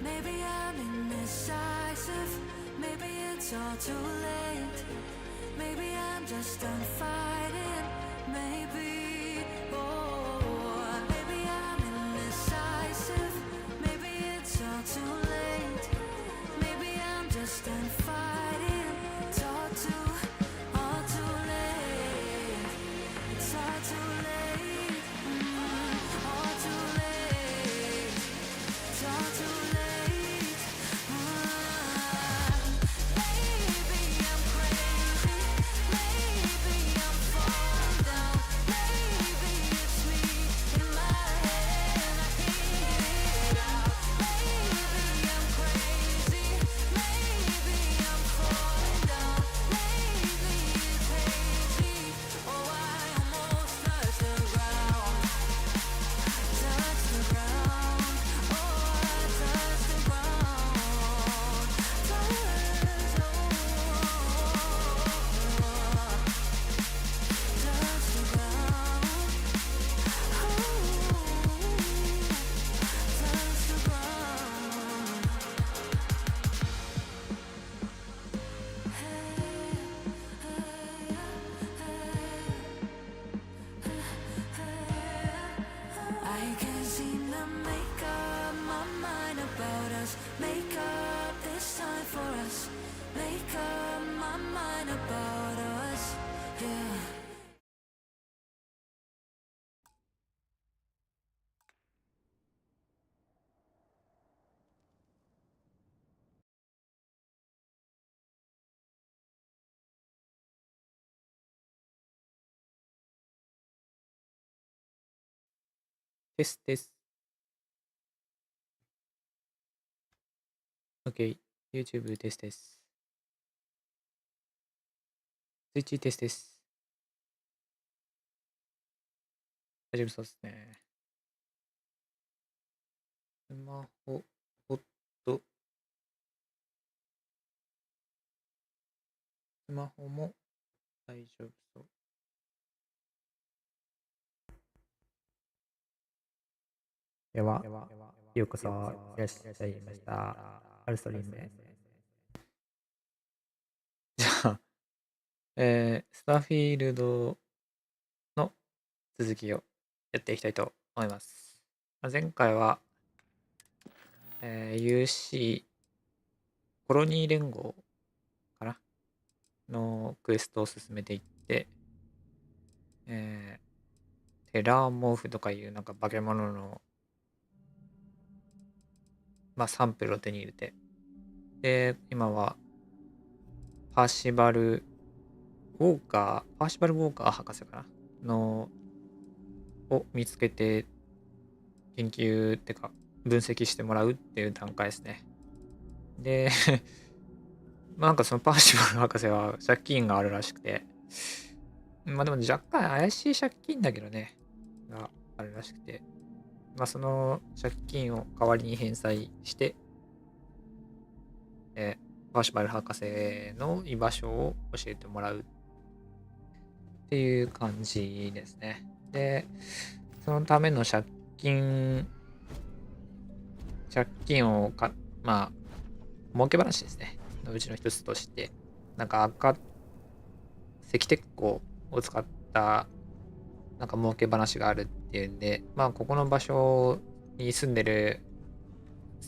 Maybe I'm indecisive, maybe it's all too late. Maybe I'm just done fighting, maybe. Oh, maybe I'm indecisive, maybe it's all too late. Maybe I'm just done fighting. It's all too late. It's all too late. All too late. It's all too late.テステス。OK。YouTube テステス。Twitch テステス。大丈夫そうですね。スマホ、ポッド、スマホも大丈夫そう。では、ようこそいらっしゃいました。アルストリームです。じゃあ、スターフィールドの続きをやっていきたいと思います。前回は、UC コロニー連合かなのクエストを進めていって、テラーモーフとかいうなんか化け物のサンプルを手に入れて、で、今はパーシバル・ウォーカー博士かなのを見つけて研究ってか分析してもらうっていう段階ですね。でなんかそのパーシバル博士は借金があるらしくて、まあでも若干怪しい借金だけどね、があるらしくて、まあその借金を代わりに返済して、パーシバル博士の居場所を教えてもらうっていう感じですね。で、そのための借金をまあ、儲け話ですね。のうちの一つとして、なんか石鉄鋼を使ったなんか儲け話があるっていうんで、まあここの場所に住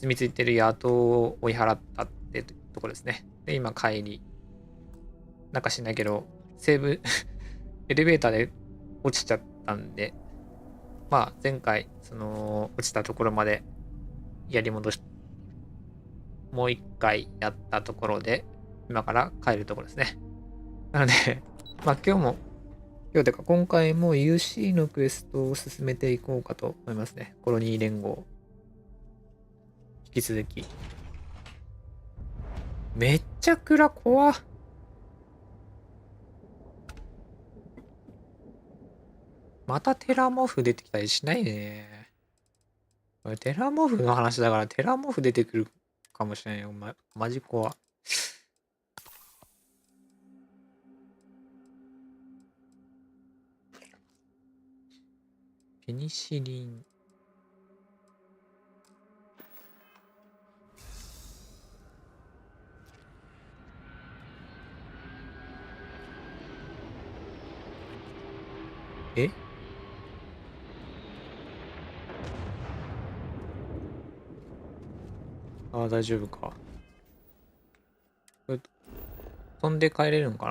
み着いてる雇を追い払ったってところですね。で、今帰り、なんかしないけど、エレベーターで落ちちゃったんで、まあ前回、その落ちたところまでやり戻し、もう一回やったところで、今から帰るところですね。なので、まあ今日てか今回も UC のクエストを進めていこうかと思いますね。コロニー連合。引き続き。めっちゃ暗怖っ。またテラモフ出てきたりしないね。これテラモフの話だからテラモフ出てくるかもしれないよ。マジ怖。ペニシリン。えああ、大丈夫か。これ飛んで帰れるのか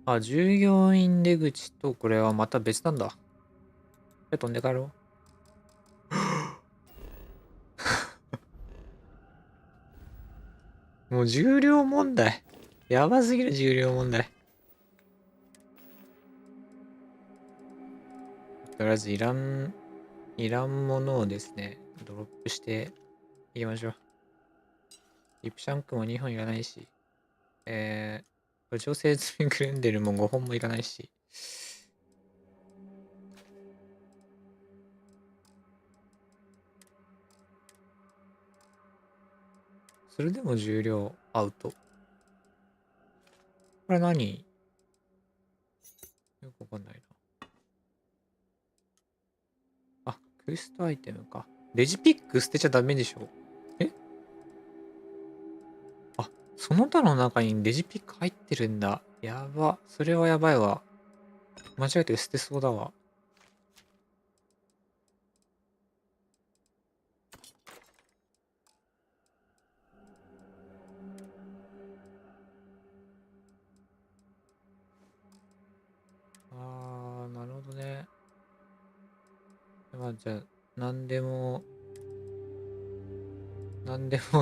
な。あ、従業員出口とこれはまた別なんだ。じゃあ飛んで帰ろう。もう重量問題。やばすぎる重量問題。とりあえずいらんものをですね、ドロップしていきましょう。リップシャンクも2本いらないし、調整済みグレンデルも5本もいらないし、それでも重量アウト。これ何よくわかんないな。あ、クエストアイテムか。レジピック捨てちゃダメでしょ。えあ、その他の中にレジピック入ってるんだ。やば。それはやばいわ。間違えて捨てそうだわ。なるほどね。まあ、じゃあ、何でも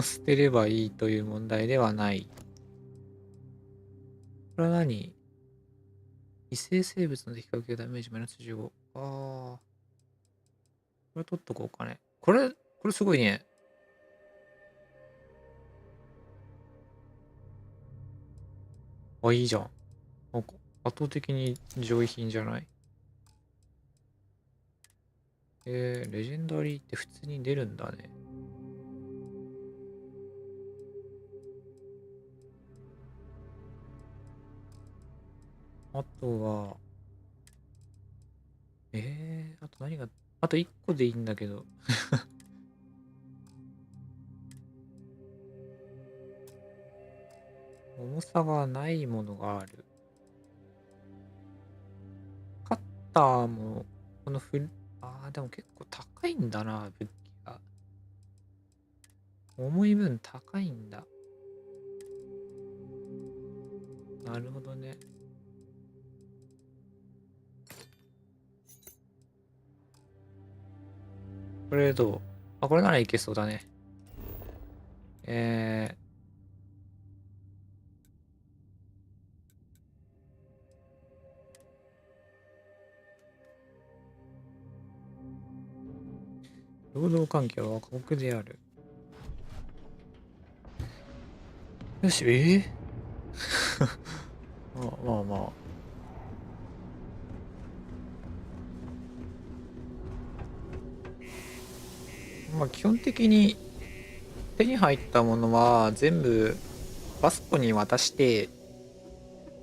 捨てればいいという問題ではない。これは何異生生物の的確ダメージマイナス15。これ取っとこうかね。これすごいね。いいじゃん。なんか圧倒的に上位品じゃない。レジェンダリーって普通に出るんだね。あとは、あと何が、あと1個でいいんだけど。重さがないものがある。カッターも、このでも結構高いんだな、武器が。重い分高いんだ。なるほどね。これどうこれならいけそうだね。労働環境は過酷である。よし、まあまあまあ。まあ基本的に手に入ったものは全部バスコに渡して、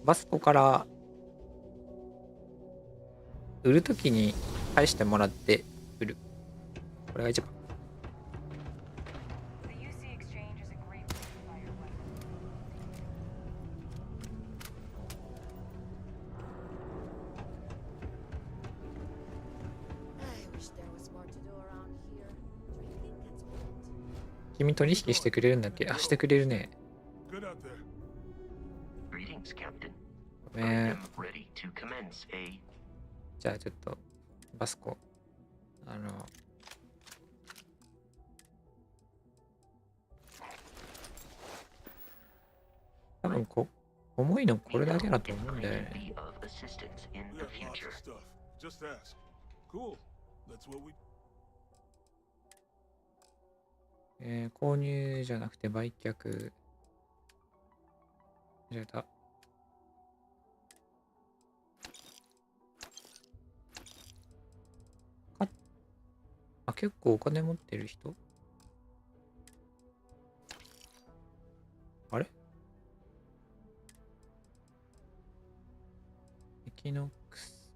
バスコから売るときに返してもらって売る。これが一番。君取引してくれるんだっけ？あ、してくれるね。ごめん。じゃあちょっとバスコ多分重いのこれだけだと思うんだよね。購入じゃなくて売却。間違えた。あ、結構お金持ってる人？あれ？エキノックス。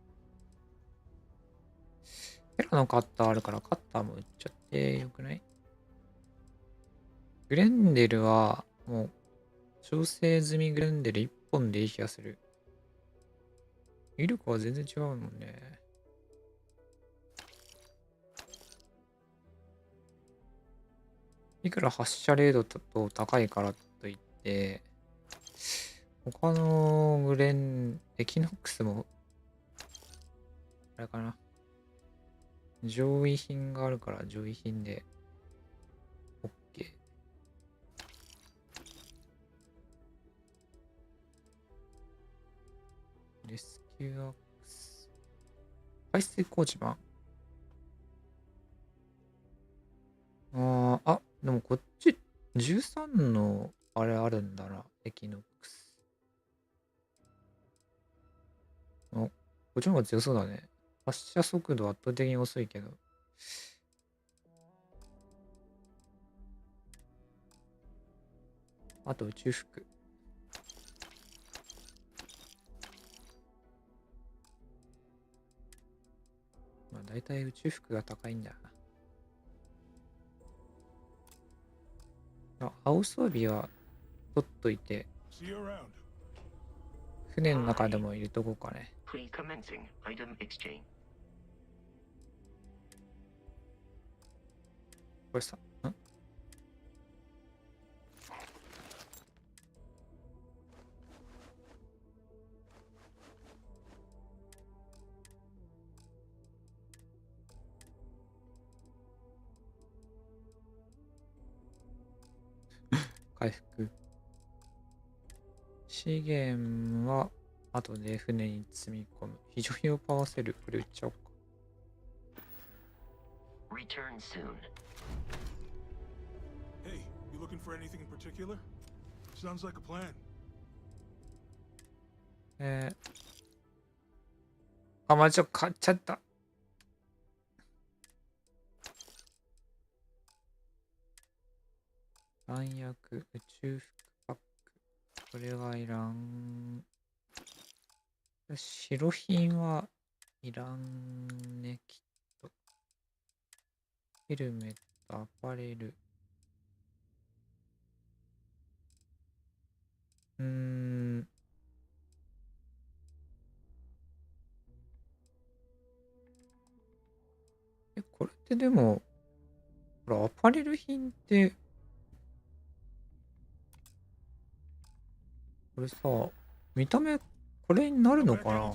テラのカッターあるからカッターも売っちゃってよくない？グレンデルはもう調整済みグレンデル1本でいい気がする。威力は全然違うもんね。いくら発射レードと高いからといって、他のエキノックスも、あれかな。上位品があるから上位品で OK。レスキューアックス。排水工事版。でもこっち13のあれあるんだな。エキノックス。こっちの方が強そうだね。発射速度圧倒的に遅いけど。あと宇宙服。まあ大体宇宙服が高いんだな。青装備は取っといて、船の中でも入れとこうかね。これさ、回復。資源は後で船に積み込む。非常用パワーセル。これ売っちゃおうか。Return soon. Hey, you looking for anything in particular? Sounds like a plan. まあ、買っちゃった。弾薬、宇宙服パック。これはいらん。白品はいらんね、きっと。ヘルメット、アパレル。これってでも、ほら、アパレル品って、これさ、見た目、これになるのかな？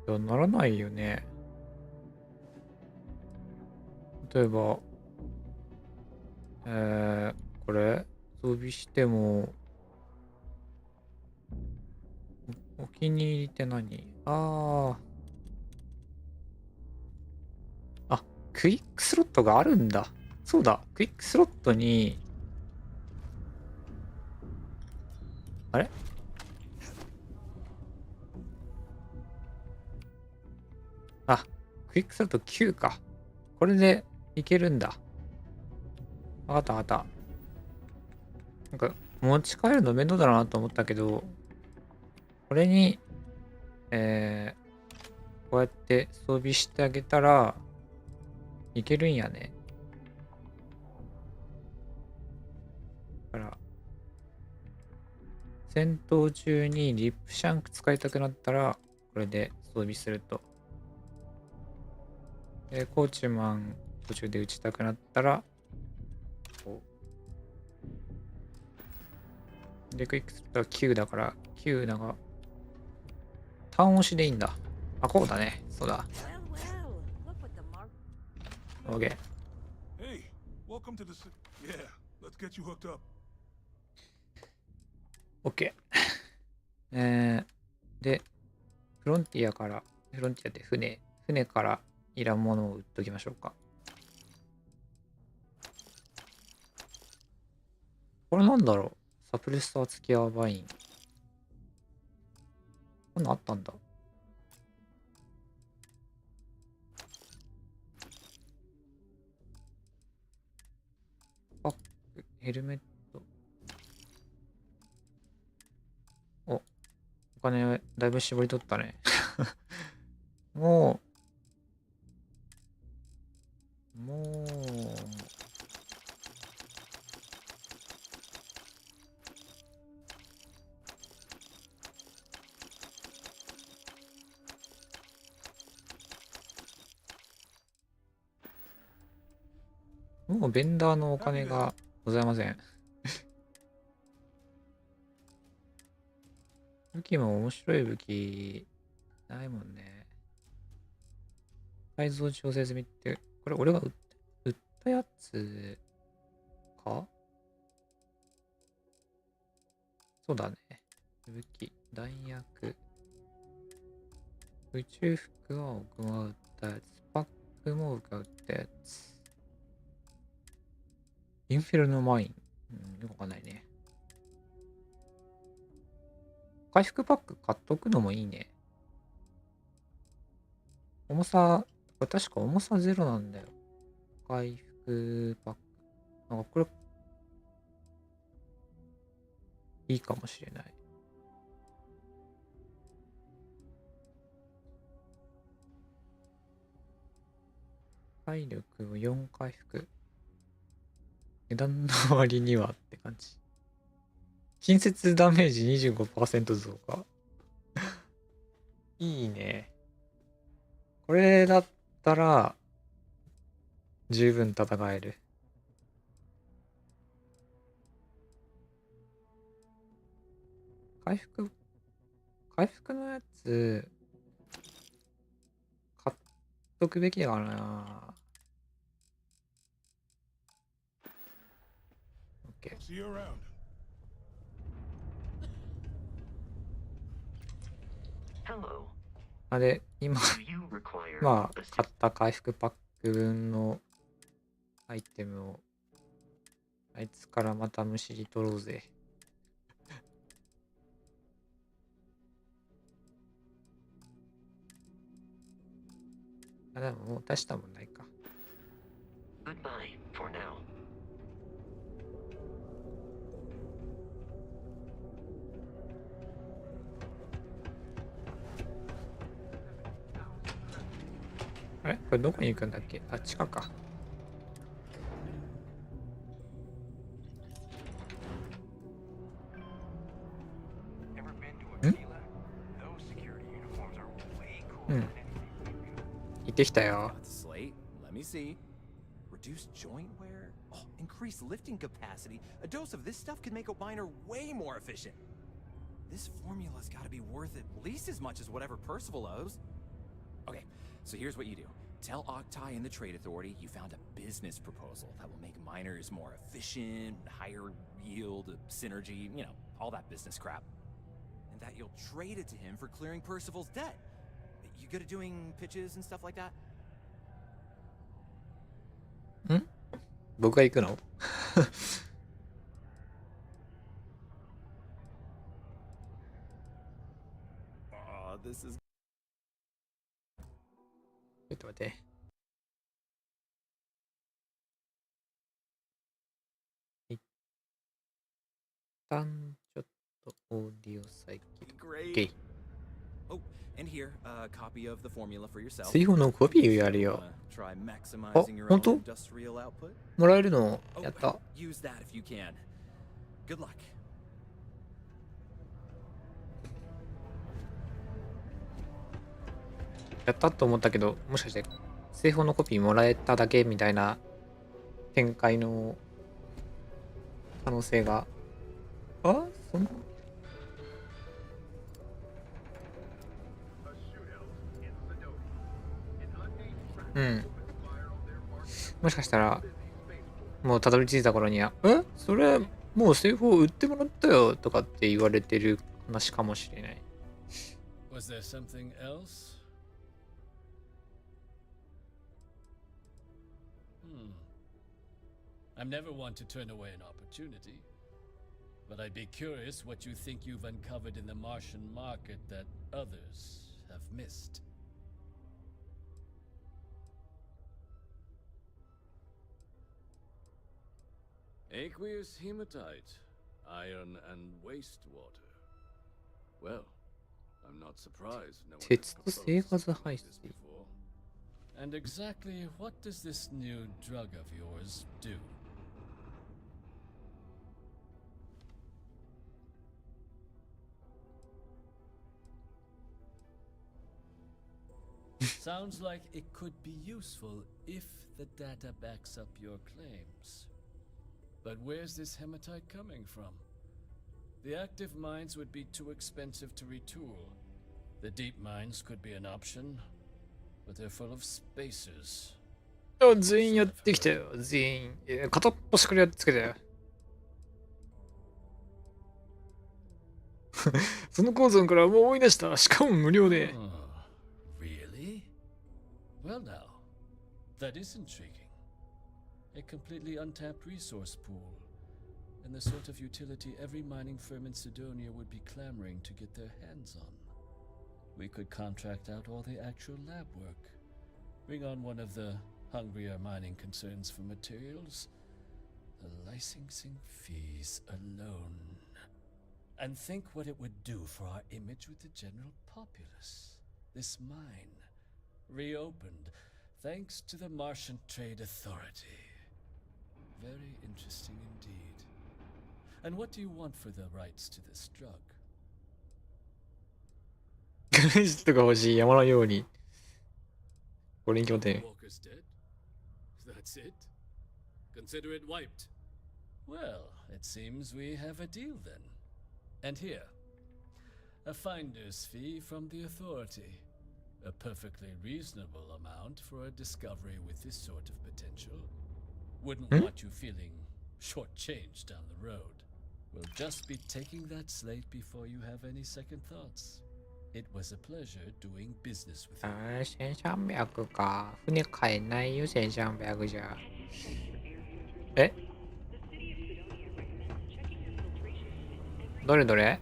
いや、ならないよね。例えば、これ、装備しても、お気に入りって何？クイックスロットがあるんだ。そうだ、クイックスロットに、あれあ、クイックスロット9か。これでいけるんだ。わかったわかった。なんか、持ち帰るの面倒だなと思ったけど、これに、こうやって装備してあげたらいけるんやね。だから、戦闘中にリップシャンク使いたくなったら、これで装備すると。コーチュマン途中で打ちたくなったら、こう。で、クイックスロットは9だから、9だが、ターン押しでいいんだ。あ、こうだね。そうだ。OK。Hey, welcome to the yeah, let's get you hooked up. OK。で、フロンティアで船からいらんものを売っときましょうか。これなんだろう、サプレッサー付きアーバイン。こんなんあったんだ。バッグ、ヘルメット。お金だいぶ絞り取ったね。もうベンダーのお金がございません。武器も面白い武器ないもんね。改造調整済みって、これ俺が売ったやつか？そうだね。武器、弾薬、宇宙服は僕が売ったやつ、パックも僕が売ったやつ。インフェルノマイン。よくわかんないね。回復パック買っとくのもいいね。重さ、これ確か重さ0なんだよ。回復パック。なんかこれ、いいかもしれない。体力を4回復。値段の割にはって感じ。近接ダメージ 25% 増加。いいね。これだったら、十分戦える。回復のやつ、買っとくべきだからな。OK。See you around. あれ、今、まあ、買った回復パック分のアイテムを、あいつからまたむしり取ろうぜ。あ、でももう出したもんないか。あれこれどこに行くんだっけ？あ、地下か。うん。行ってきたよ。Reduce joint wear? Oh, increase lifting capacity. A dose of this stuff could make a miner way more efficient. This formula's gotta be worth at least as much as whatever Percival owes. Okay, so here's what you do. Tell Octai and the Trade Authority you found a business proposal that will make miners more efficient, higher yield, synergy, you know, all that business crap. And that you'll trade it to him for clearing Percival's debt. You good at doing pitches and stuff like that? 僕が行くの？ This is ちょっと待って。一旦ちょっとオーディオ再起動。OK。Oh, and here, a copy of the formula for yourself. 水泡のコピーやるよ。 Try あ、 maximizing your 本 own 当？ industrial output. もらえるの Oh, やった。 use that if you can. Good luck. やったと思ったけど、もしかして製法のコピーもらえただけみたいな展開の可能性が。あ、そんな。うん。もしかしたらもうたどり着いた頃には、それもう製法売ってもらったよとかって言われてる話かもしれない。Was there something else? I'm never one to turn away an opportunity, but I'd be curious what you think you've uncovered in the Martian market that others have missed. Aqueous hematite, iron and wastewater. Well, I'm not surprised no one has 鉄と生 proposed 活排 this 水。 before. And exactly what does this new drug of yours do? Sounds like it could be useful if the data backs up your claims. But where's this hematite coming from? The active mines would be too expensive to retool. The deep mines could be an option, but they're full of spacers. あ、全員やってきたよ。全員。片っ端からやっつけたよ。その鉱山からもう追い出した。しかも無料で。Oh, really? Well now, that is intriguing. A completely untapped resource pool, and the sort of utility every mining firm in Sidonia would be clamoring to get their hands on. We could contract out all the actual lab work, bring on one of the hungrier mining concerns for materials, the licensing fees alone. And think what it would do for our image with the general populace. This mine, reopened thanks to the Martian Trade Authority. Very interesting indeed. And what do you want for the rights to this drug? クレジットが欲しい山のように。これに決まってね。 Walker's dead? That's it? Consider it wiped. Well, it seems we have a deal then. And here, a finder's fee from the authority. A perfectly reasonable amount for a discovery with this sort of potential. Wouldn't want you feeling shortchanged down the road. We'll just be taking that slate before you have any second thoughts. It was a pleasure doing business with you. 1300か。船買えないよ、1300じゃ。え？どれどれ？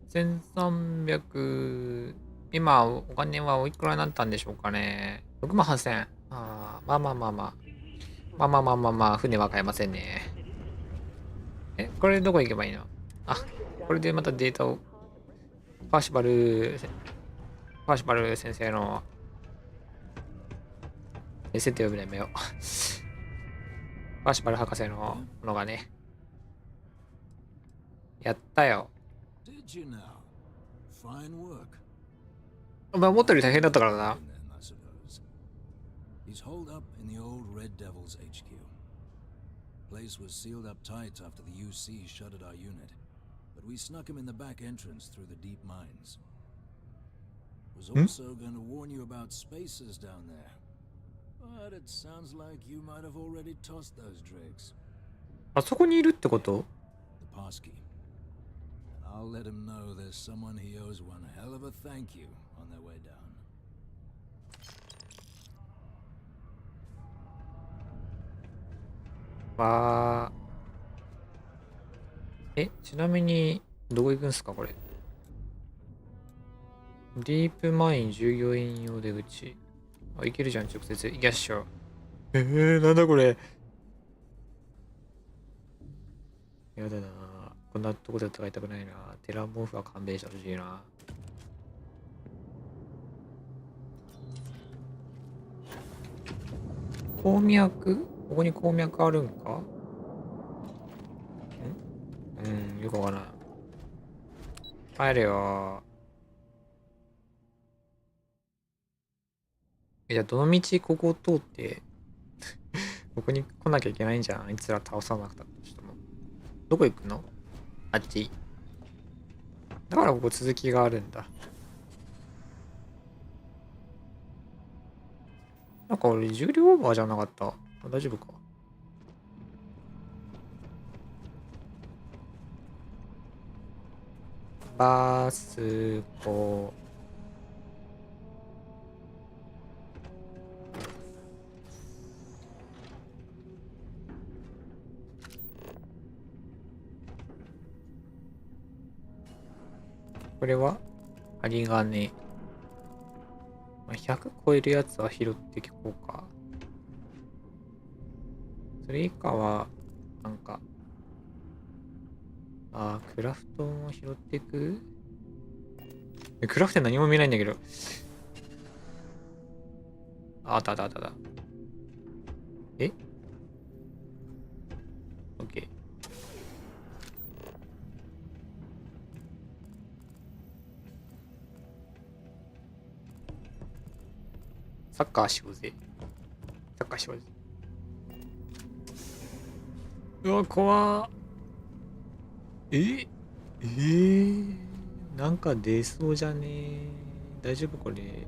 1300。今、お金はおいくらになったんでしょうかね。68000。ああ、まあまあまあまあ。まあまあまあまあまあ、船は買えませんね。これどこ行けばいいの？あ、これでまたデータを。パーシバル先生の先生って呼ぶのやめよう。パーシバル博士のものがね。やったよ。Did you know? Fine work. まあ思ったより大変だったからな。 I suppose. He's holed up in the old Red Devil's HQ. Place was sealed up tight after the UC shuttered our unit, but we snuck him in the back entrance through the deep mines. Was also going to warn you about spacers down there, but it sounds like you might have already tossed those drakes. あそこにいるってこと？ The passkey. And I'll let him know there's someone he owes one hell of a thank you on their way down. わー。ちなみに、どこ行くんすか、これ。ディープマイン従業員用出口。あ、行けるじゃん、直接。行きましょう。なんだこれ。やだな。こんなとこで戦いたくないな。テラーモーフは勘弁してほしいな。鉱脈？ここに鉱脈あるんか？よくわからん。帰れよ。じゃあ、どの道ここを通って、ここに来なきゃいけないんじゃん。あいつら倒さなくたとしても。どこ行くの？あっち。だからここ続きがあるんだ。なんか俺重量オーバーじゃなかった？大丈夫か？バスコ。これは針金。100超えるやつは拾っていこうか。それ以下は、なんか、クラフトも拾っていく？クラフト何も見えないんだけど。あったあったあった。オッケー。サッカーしようぜ。サッカーしようぜ。うわ、怖なんか出そうじゃねえ。大丈夫これ。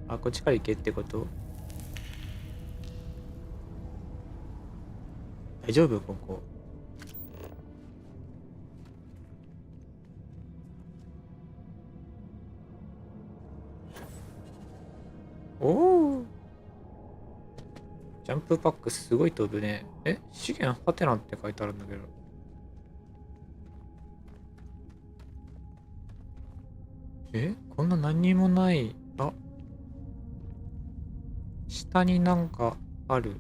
こっちから行けってこと？大丈夫ここ。おー。ジャンプパックすごい飛ぶね。資源ハテナって書いてあるんだけど。こんな何にもない。下になんかある。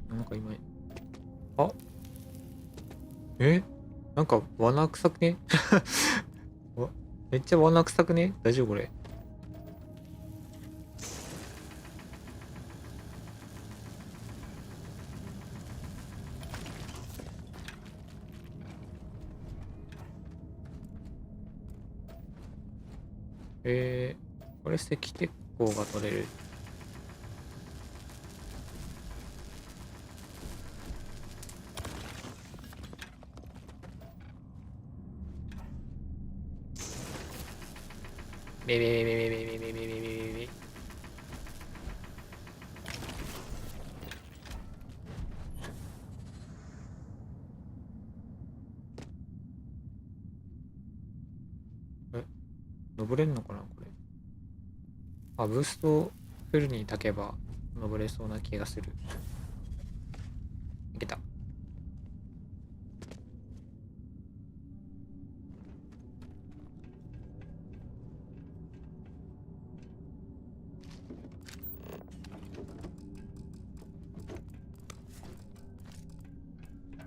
なんか今。なんか罠臭くね？めっちゃ罠臭くね？大丈夫これ。これ石鉄鋼が取れる。べべべべべべべべべべべべ。登れんのかなこれ。ブーストフルに炊けば登れそうな気がする。いけた。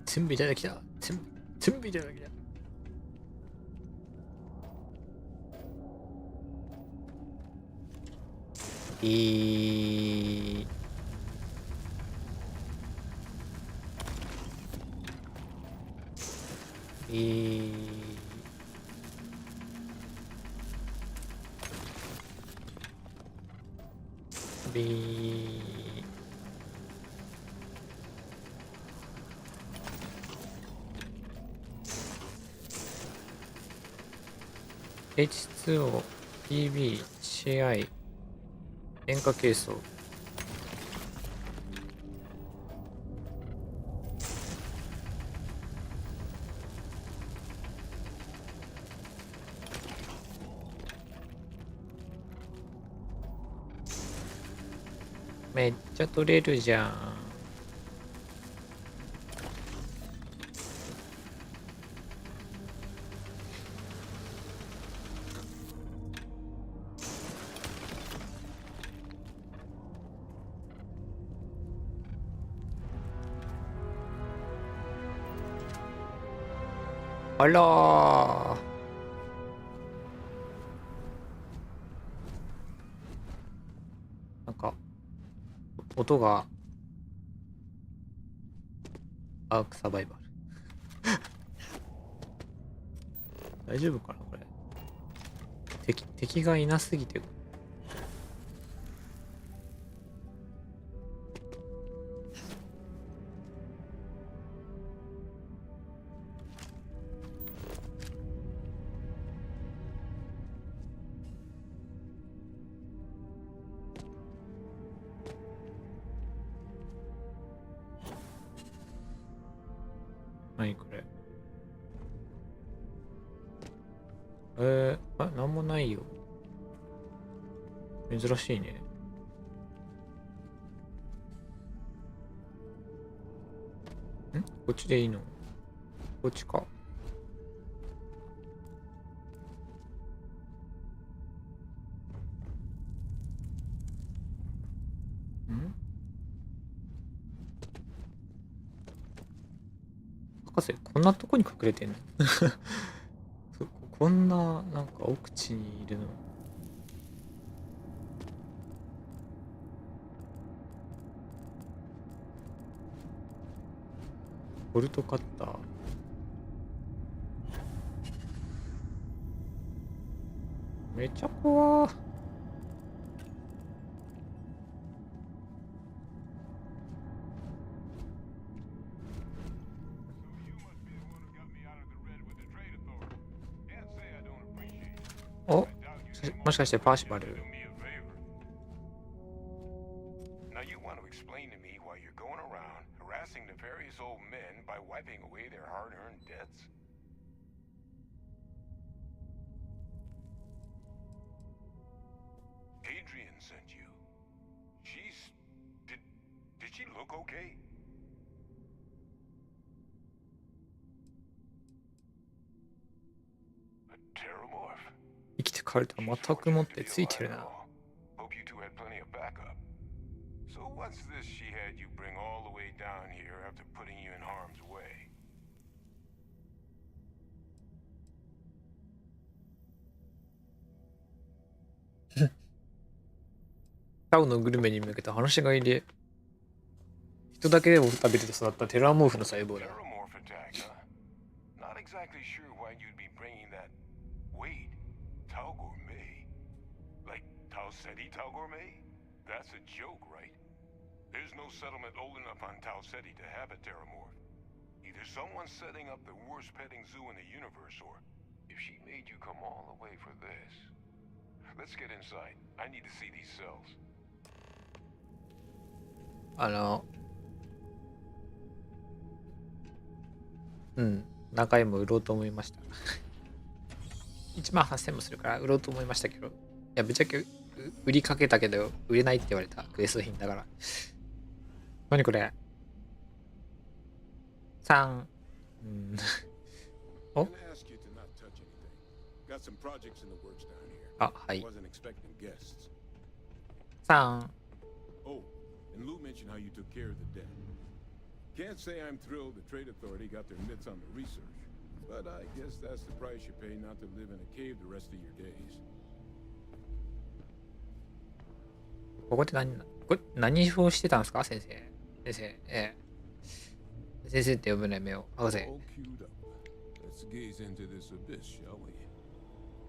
全部いただきた。全部いただきた。H2O、PB、CI、塩化ケイ素。めっちゃ取れるじゃん。あらー。なんか、音が、アークサバイバル。大丈夫かなこれ。敵がいなすぎて。何これ。なんもないよ。珍しいね。こっちでいいの？こっちか。博士、こんなとこに隠れてんの？こんな、なんか奥地にいるの。ボルトカッター。めっちゃ怖ー。お、もしかしてパーシバル。Adrian sent you. Did she look okay? A Terramorph. 生きて帰るとは全くもってついてるな。Hope you two had plenty of backup. So what's this she had you bring all the way down here after putting you in harm's way? タウのグルメに向けた話し飼いで人だけでも食べて育ったテラーモーフの細胞だ。 Terramorph attack, huh? Not exactly sure why you'd be bringing that. Wait, Tau Gourmet? Like Tau Ceti Tau Gourmet? That's a joke, right? There's no settlement old enough on Tau Ceti to have a Terramorph. Either someone's setting up the worst petting zoo in the universe, or if she made you come all the way for this. Let's get inside. I need to see these cells. 何回も売ろうと思いました。18000もするから売ろうと思いましたけど、いや、ぶっちゃけ売りかけたけど売れないって言われたクエスト品だから。何これ？ 3。お？あ、はい。3。And Lou mentioned how you took care of the dead. Can't say I'm thrilled the Trade Authority got their mitts on the research, but I guess that's the price you pay not to live in a cave the rest of your days. ここって何をしてたんですか、先生。先生、先生って呼ぶのやめよう。博士。All queued up. Let's gaze into this abyss, shall we?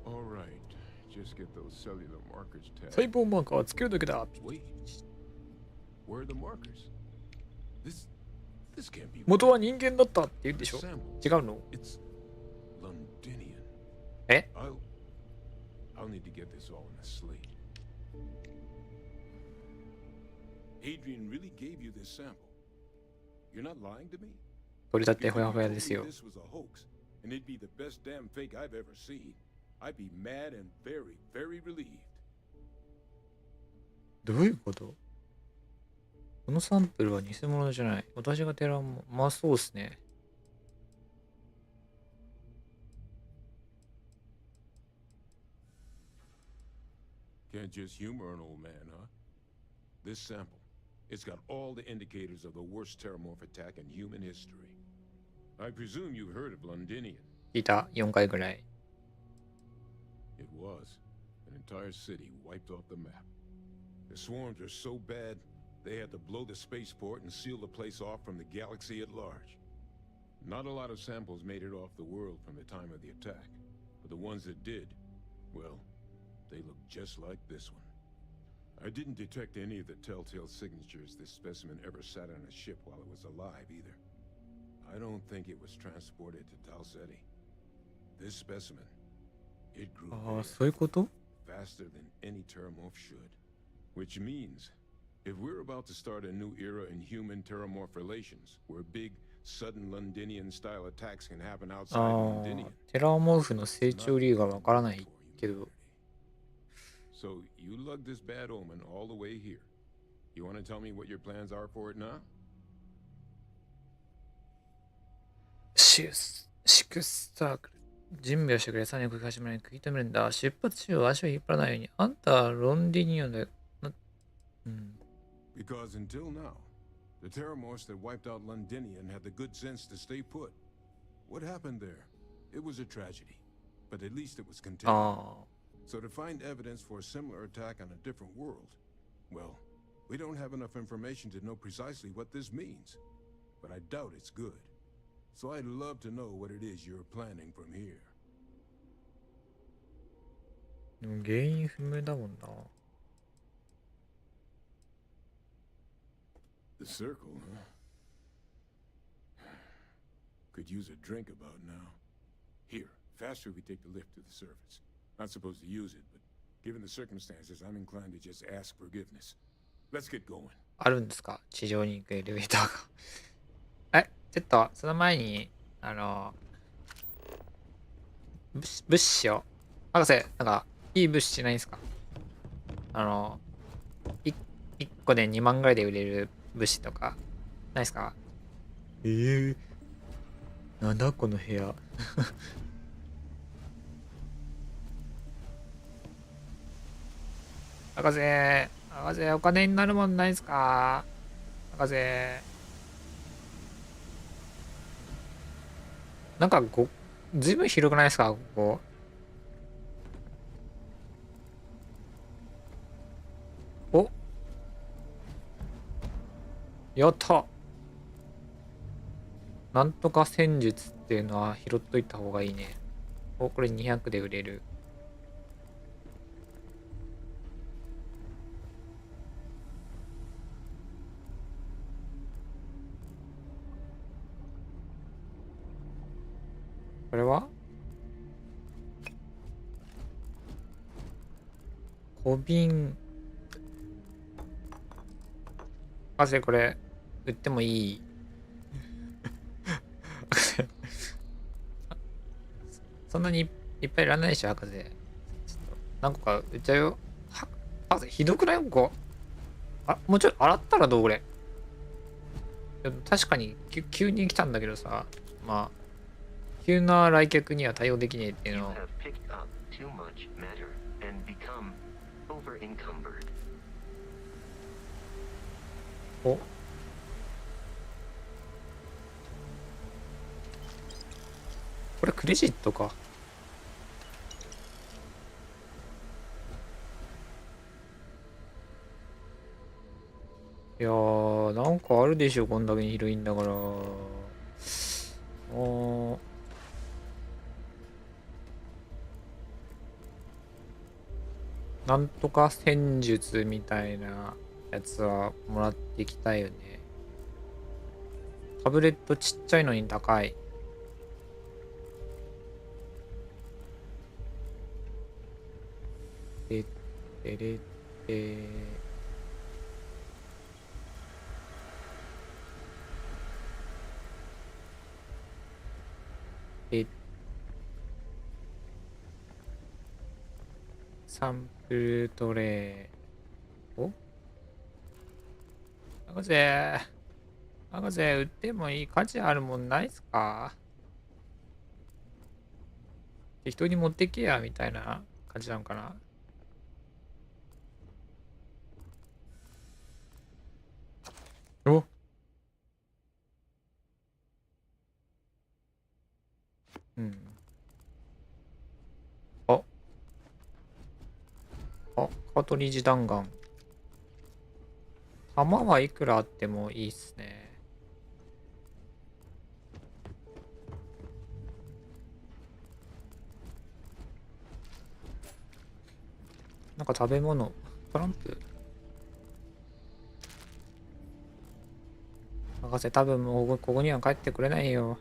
All right. Just get those cellular markers tagged. 細胞マーカーはつけるだけだ。Wait. Where are the markers? This can't be. 元は人間だったって言うんでしょ？違うの？ It's Londinian. え？ I'll need to get this all in a slate. Adrian really gave you this sample. You're not lying to me? 取り立てほやほやですよ。 This was a hoax, and it'd be the best damn fake I've ever seen. I'd be mad and very, very relieved. どういうこと？このサンプルは偽物じゃない。私がテラも、まあそうですね。Can't just humor an old man, huh? This sample, it's got all the indicators of the worst Terramorph attack in human history. I presume you've heard of Londinian. 聞いた4回ぐらい。It was. An entire city wiped off the map. The swarms are so bad, they had to blow the spaceport and seal the place off from the galaxy at large. Not a lot of samples made it off the world from the time of the attack, but the ones that did, well, they look just like this one. I didn't detect any of the telltale signatures this specimen ever sat on a ship while it was alive either. I don't think it was transported to Tau Ceti. This specimen, it grew ああ、 big, そういうこと？ faster than any terramorph should. Which means, if we're about to start a new era in human-terramorph relations, where big, sudden Londinian-style attacks can happen outside ああ、 Londinian, テラーモーフの成長理由がわからないけど。 So you lugged this bad omen all the way here. You want to tell me what your plans are for it now? シックスサークル。準備をしてくれ。さらに繰り返しまで食い止めるんだ。出発中は足を引っ張らないように。あんたはロンディニオンだよ。Because until now, the terramorphs that wiped out Londinian had the good sense to stay put. What happened there? It was a tragedy, but at least it was contained. ああ。 So to find evidence for a similar attack on a different world, well, we don't have enough information to know precisely what this means. But I doubt it's good. So I'd love to know what it is you're planning from here. でも原因不明だもんな。 The circle, huh? Could use a drink about now. Here, faster we take the lift to the surface. Not supposed to use it, but given the circumstances, I'm inclined to just ask forgiveness. Let's get going. あるんですか？地上に行くエレベーターが。ちょっと、その前に、物資を。博士、なんか、いい物資ないですか？1個で2万ぐらいで売れる物資とか、ないですか？なんだこの部屋。博士、お金になるもんないですか？博士。なんかずいぶん広くないですか、ここ。お、やった。なんとか戦術っていうのは拾っといた方がいいね。お、これ200で売れる。これは小瓶。博士、これ売ってもいい？そんなにいっぱいいらないでしょ、博士。ちょっと何個か売っちゃうよ。博士、ひどくない？ここ。もうちょい洗ったらどう？これ。確かに急に来たんだけどさ。まあ。急な来客には対応できねえっていうのを。お、これクレジットか。いやー、なんかあるでしょ、こんだけに広いんだから。なんとか戦術みたいなやつはもらっていきたいよね。タブレットちっちゃいのに高い。でれサンプルトレイ。お、博士、売ってもいい価値あるもんないっすか？適当に持ってけや、みたいな感じなのかな。お、うん。高取り時弾丸。弾はいくらあってもいいっすね。なんか食べ物、トランプ。博士多分もうここには帰ってくれないよ。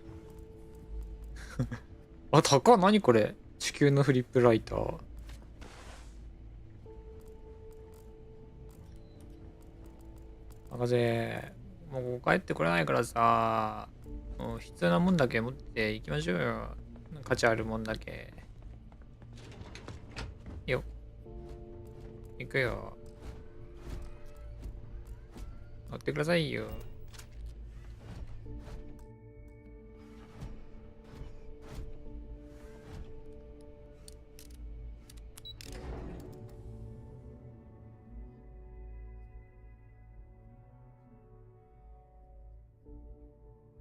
あ、高っ、何これ。地球のフリップライター。博士、もう帰ってこれないからさ、もう必要なもんだけ持っていきましょうよ。価値あるもんだけ。よ。行くよ。乗ってくださいよ。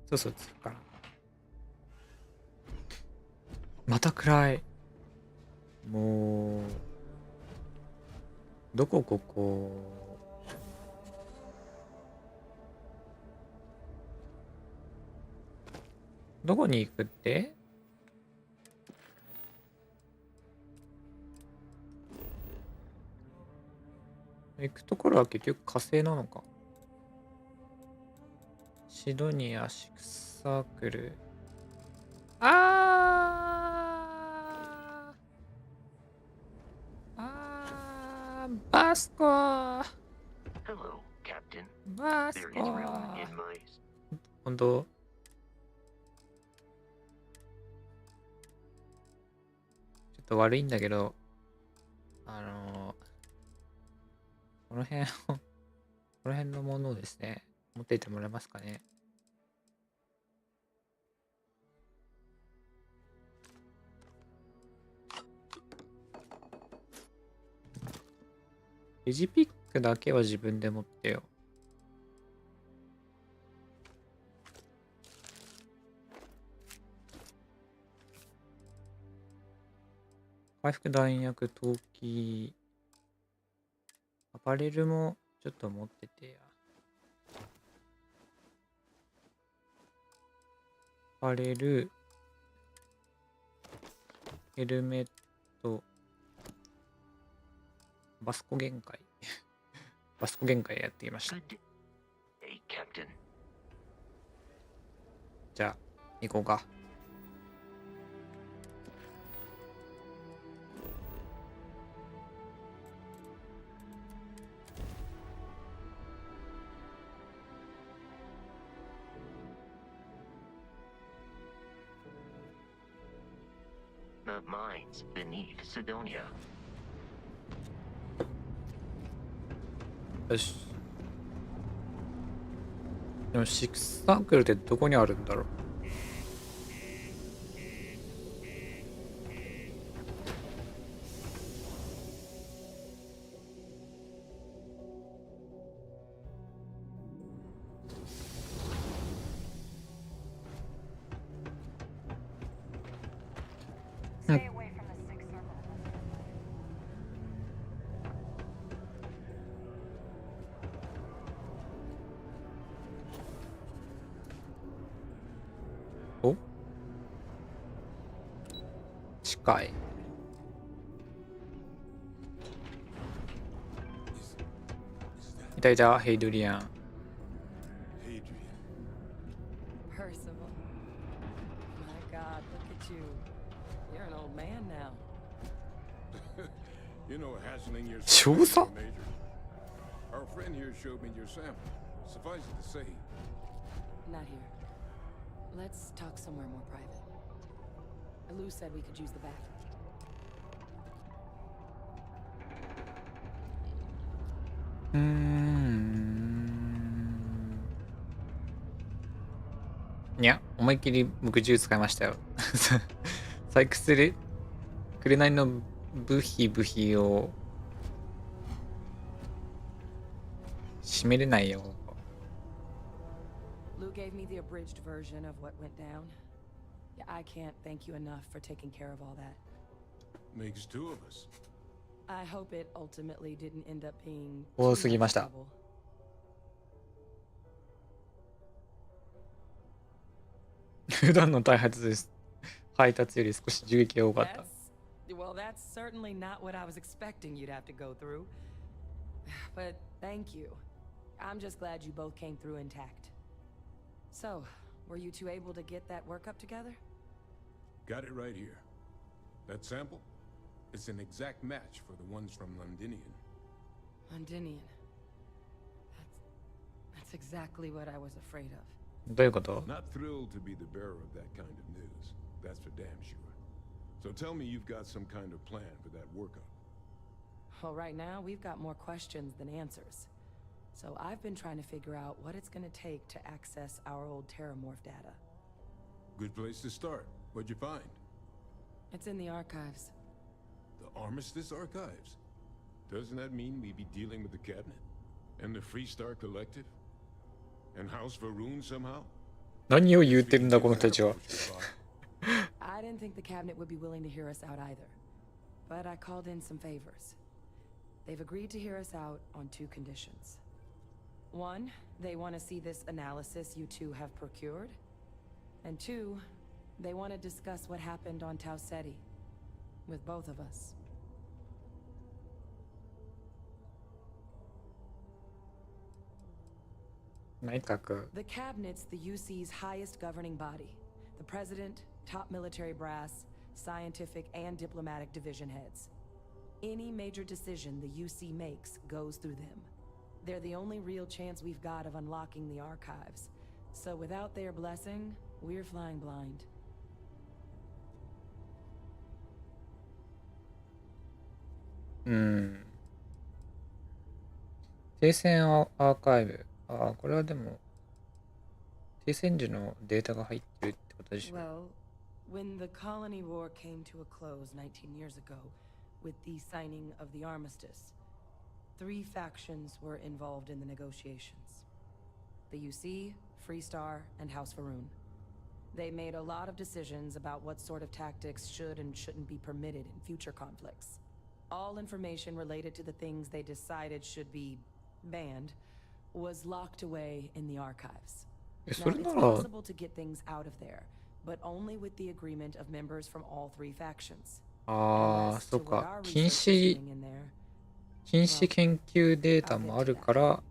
そうそう、つくから。また暗い。もう、どこここ。どこに行くって？行くところは結局火星なのか。シドニアシックスサークル。バスコー。 Hello, Captain. バス There コ is room ー。 in my... 本当？ちょっと悪いんだけど、この辺のものをですね、持っていてもらえますかね。レジピックだけは自分で持ってよ。回復弾薬、陶器、アパレルもちょっと持っててや。アパレル、ヘルメット、バスコ限界。バスコ限界やっていました。 Good day, Captain. じゃあ、行こうか。The mines beneath Sidonia. よし。でも、シックスサークルってどこにあるんだろう。Stay away from the sixth circle. お？近い。いたいた、ヘイドリアン。Percival. My God, look at you. You're an old man now. You know, hassling your Sure. Major. Our friend here showed me your sample. Suffice it to say, Not here. Let's talk somewhere more private. Lou said we could use the bathroom. いや、思いっきり木銃使いましたよ。採掘する紅のブヒを閉めれないよ。Lou gave me the abridged version of what went down. Yeah, I can't thank you enough for taking care of all that. makes two of us. I hope it ultimately didn't end up being 多 too すぎまし much た。 trouble. 普段の配達です。配達より少し重撃が多かった。Well, that's certainly not what I was expecting you'd have to go through. But thank you. I'm just glad you both came through intact. So, were you two able to get that workup together? Got it right here. That sample? It's an exact match for the ones from Londinian. Londinian. That's exactly what I was afraid of. どういうこと？ Not thrilled to be the bearer of that kind of news. That's for damn sure. So tell me you've got some kind of plan for that workup. Well, right now, we've got more questions than answers. So I've been trying to figure out what it's gonna take to access our old Terramorph data. Good place to start. What'd you find? It's in the archives. The Armistice Archives? Doesn't that mean we'd be dealing with the cabinet? And the Freestar Collective? And House Varun somehow? 何を言ってるんだこの人たちは。I didn't think the cabinet would be willing to hear us out either. But I called in some favors. They've agreed to hear us out on two conditions. One, they want to see this analysis you two have procured. And two, they want to discuss what happened on Tau Ceti with both of us. 内閣。 The cabinet's the UC's highest governing body. The president, top military brass, scientific and diplomatic division heads. Any major decision the UC makes goes through them. They're the only real chance we've got of unlocking the archives. So without their blessing, we're flying blind. 停戦アーカイブ。ああ、これはでも、停戦時のデータが入ってるってことでしょ。Well, when the colony war came to a close 19 years ago, with the signing of the armistice, 3 factions were involved in the negotiations. The UC, Freestar, and House Varun. They made a lot of decisions about what sort of tactics should and shouldn't be permitted in future conflicts. All information related to the things they decided should be banned was locked away in the archives. そ Now, れ it's なら、 possible to get things out of there, but only with the agreement of members from all 3 factions. ああ、 And そ as っ to か。 what our 禁 research is 止、 doing in there, 禁止研究データもあるから、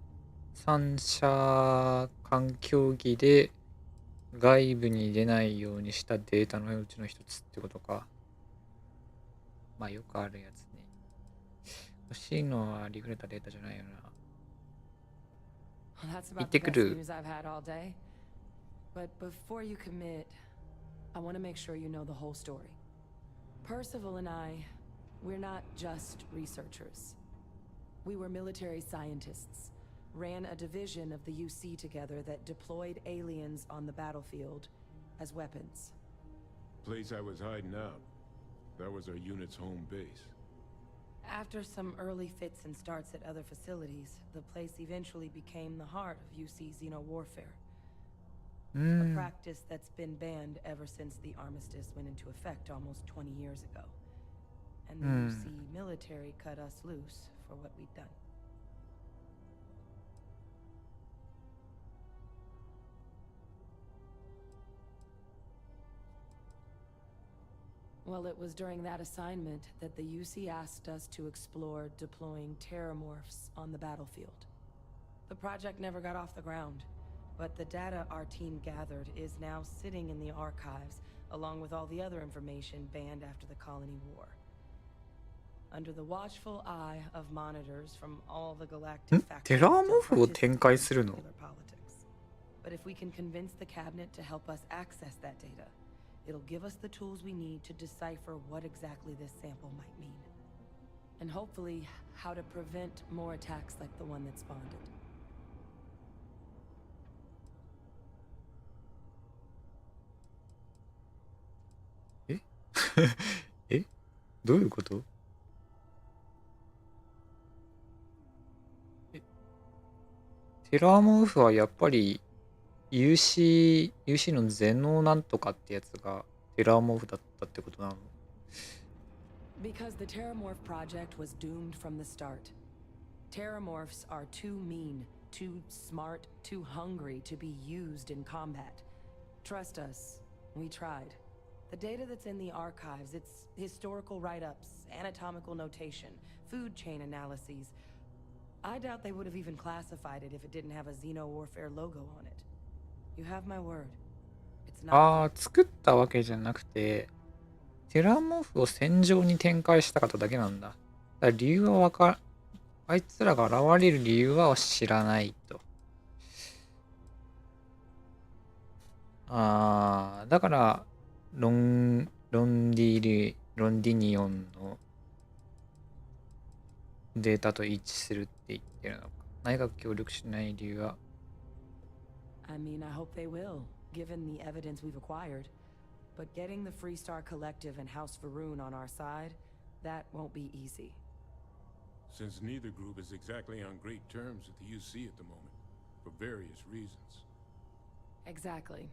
三者間協議で外部に出ないようにしたデータのうちの一つってことか。まあよくあるやつね。欲しいのはリフレたデータじゃないよな。 Well, that's 行っ about て the く best る。 news I've had all day. But before you commit, I want to make sure you know the whole story. Percival and I, we're not just researchers. We were military scientists, ran a division of the UC together that deployed aliens on the battlefield as weapons. Place I was hiding out. That was our unit's home base. After some early fits and starts at other facilities, the place eventually became the heart of UC Xeno warfare. A practice that's been banned ever since the armistice went into effect almost 20 years ago. And the UC military cut us loose for what we'd done. Well, it was during that assignment that the UC asked us to explore deploying terramorphs on the battlefield. The project never got off the ground, but the data our team gathered is now sitting in the archives, along with all the other information banned after the colony war. Under the watchful eye of monitors from all the galactic factions テラーモ still フを展開するの？ participating in nuclear politics. But if we can convince the cabinet to help us access that data, it'll give us the tools we need to decipher what exactly this sample might mean. And hopefully, how to prevent more attacks like the one that spawned it. えどういうこと？テラーモフはやっぱり UC のゼノなんとかってやつがテラーモフだったってことなの？ Because the Terramorph project was doomed from the start. Terramorphs are too mean, too smart, too hungry to be used in combat. Trust us, we tried. The data that's in the archives, it's historical write-ups, anatomical notation, food chain analyses. I doubt they would have even classified it if it didn't have a Xeno-Warfare logo on it. You have my word. It's not. ああ、作ったわけじゃなくて、テラモーフを戦場に展開したかっただけなんだ。だから理由はあいつらが現れる理由は知らないと。だから、ロンディニオンのデータと一致するって言ってるのか。何か協力しない理由は。I mean, I hope they will, given the evidence we've acquired. But getting the Freestar Collective and House Faroon on our side, that won't be easy. Since neither group is exactly on great terms with the UC at the moment, for various reasons. Exactly.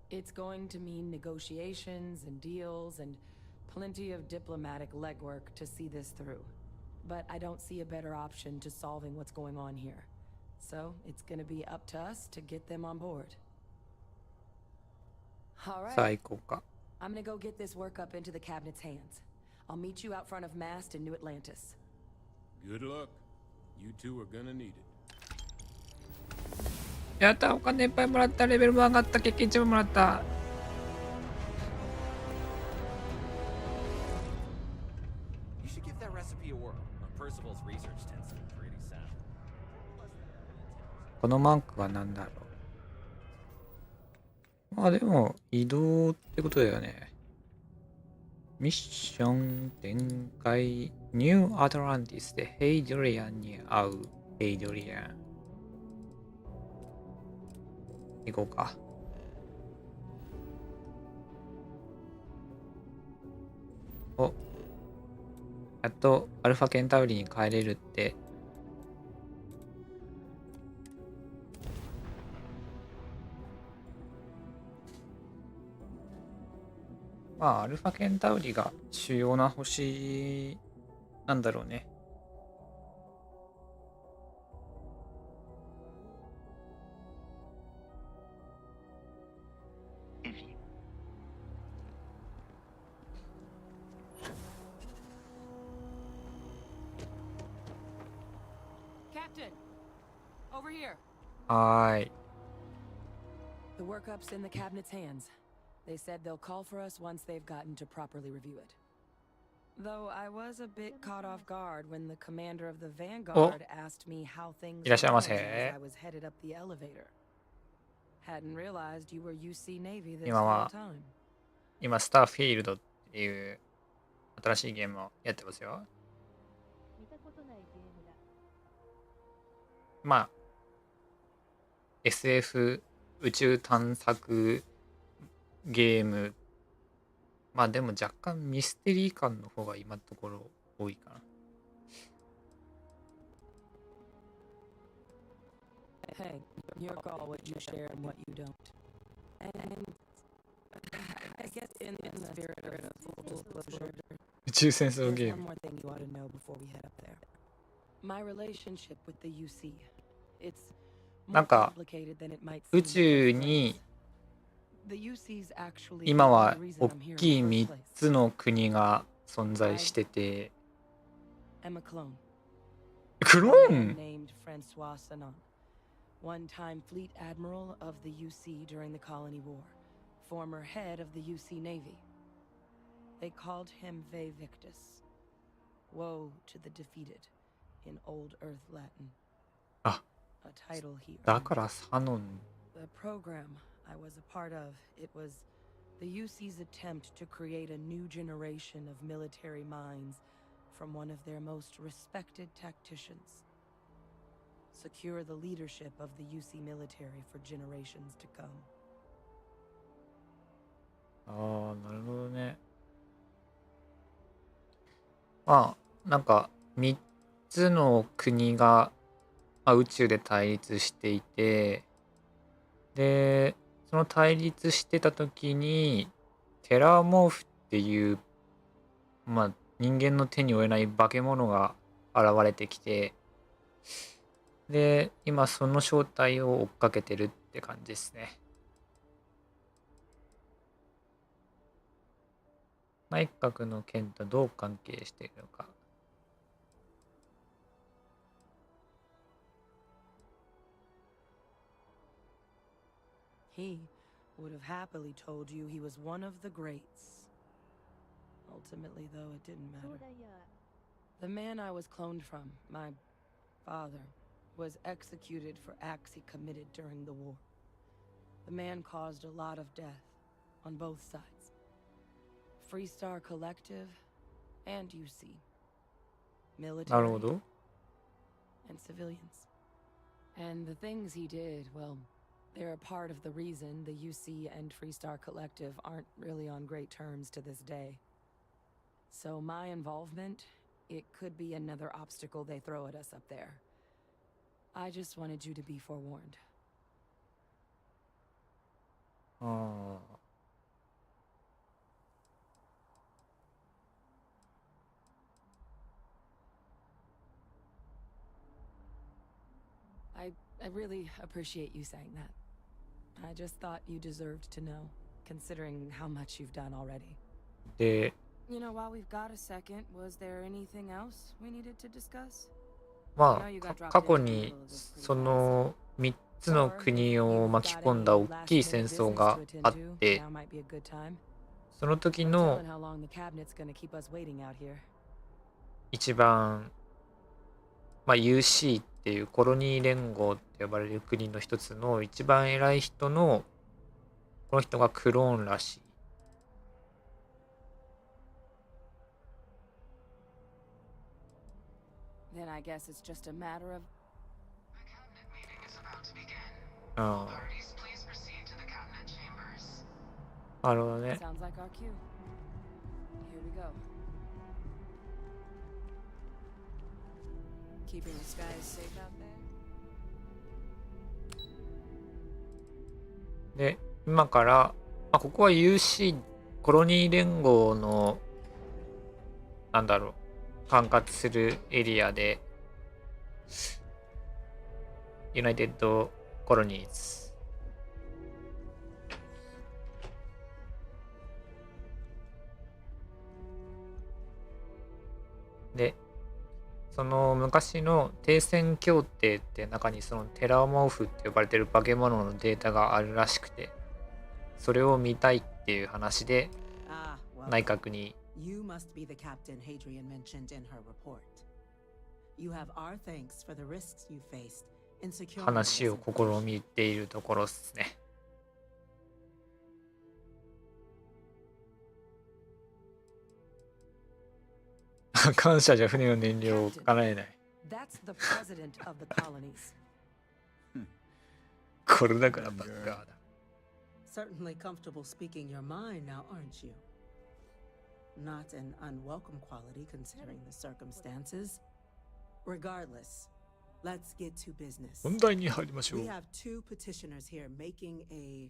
It's going to mean negotiations and deals and plenty of diplomatic legwork to see this through. But I don't see a better option to solving what's going on here. So it's going to be up to us to get them on board. All さあ right. 行こうか。I'm gonna go get this work up into the cabinet's hands. I'll meet you out front of Mast in New Atlantis. Good luck. You two are gonna need it. やった、お金いっぱいもらった、レベルも上がった、経験値ももらった。You should give that recipe a whirl. Percival's research tends to be pretty sound. このマークは何だろう。まあでも、移動ってことだよね。ミッション展開、ニューアトランティスでヘイドリアンに会う。ヘイドリアン。行こうか。お、やっとアルファケンタウリに帰れるって。まあ、アルファケンタウリが主要な星なんだろうね。Captain, over here. はーい。The workup's in the cabinet's hands. They said they'll call for us once they've gotten to properly review it. Though I was a bit caught off guard when the commander of the Vanguard asked me how things いらっしゃいま were せ。 going as I was headed up the elevator. Hadn't realized you were UC Navy this 今 whole は time. 今、スターフィールドっていう新しいゲームをやってますよ。まあ、SF 宇宙探索ゲーム。まあでも若干ミステリー感の方が今のところ多いかな。Hey, your call what you share and what you don't. And I guess in the spirit of full disclosure, 宇宙戦争 there's ゲー one ム。 more thing you ought to know before we head up there. My relationship with the UC. It's な more んか complicated than it might 宇 seem. 宙に The UC's actually 今は the reason 大 I'm here きい in the 3 first place. つの国が存在してて、 I'm a clone. クロ A ー man ン named Francois Sanon, one-time fleet admiral of the UC during the Colony War, former head of the UC Navy. They called him Ve Victus. Woe to the defeated in Old Earth Latin. あ、 A title he だ earned. からサノン。 The program I was a part of, it was the UC's attempt to create a new generation of military minds from one of their most respected tacticians. Secure the leadership of the UC military for generations to come. ああ、なるほどね。まあ、なんか3つの国が、まあ、宇宙で対立していて、で、その対立してた時に、テラーモーフっていう、まあ、人間の手に負えない化け物が現れてきて、で、今その正体を追っかけてるって感じですね。内閣の件とどう関係しているのか。He would have happily told you he was one of the greats. Ultimately, though, it didn't matter. The man I was cloned from, my father, was executed for acts he committed during the war. The man caused a lot of death on both sides. Freestar Collective and UC. なる Military ほど。 and civilians. And the things he did, well, they're a part of the reason the UC and Freestar Collective aren't really on great terms to this day. So my involvement, it could be another obstacle they throw at us up there. I just wanted you to be forewarned. ああ。I really appreciate you saying that. I just thought you deserved to know, considering how much you've done already. で、 You know, while we've got a second, was there anything else we needed to discuss? まあ、過去にその3つの国を巻き込んだ大きい戦争があって、その時の一番、まあ、UC っていうコロニー連合って呼ばれる国の一つの一番偉い人のこの人がクローンらしい。Then I guess it's just a matter of. The cabinet meeting is about to begin. あ Parties, please proceed to the cabinet chambers. あ、なるほどね。 Sounds like our cue. Here we go. Keeping the skies safe out there? で、今から、まあ、ここは UC コロニー連合のなんだろう管轄するエリアでユナイテッドコロニーズで、その昔の停戦協定って中にそのテラーモーフって呼ばれてる化け物のデータがあるらしくて、それを見たいっていう話で内閣に You must be the captain Hadrian mentioned in her report. You have our thanks for the risks you faced in securing 話を試みているところですね。感謝じゃ船の燃料を叶えない。That's the president of the colonies. これだからバッカーだ。Certainly comfortable speaking your mind now, aren't you? Not an unwelcome quality considering the circumstances. Regardless, let's get to business. 本題に入りましょう。 We have two petitioners here making a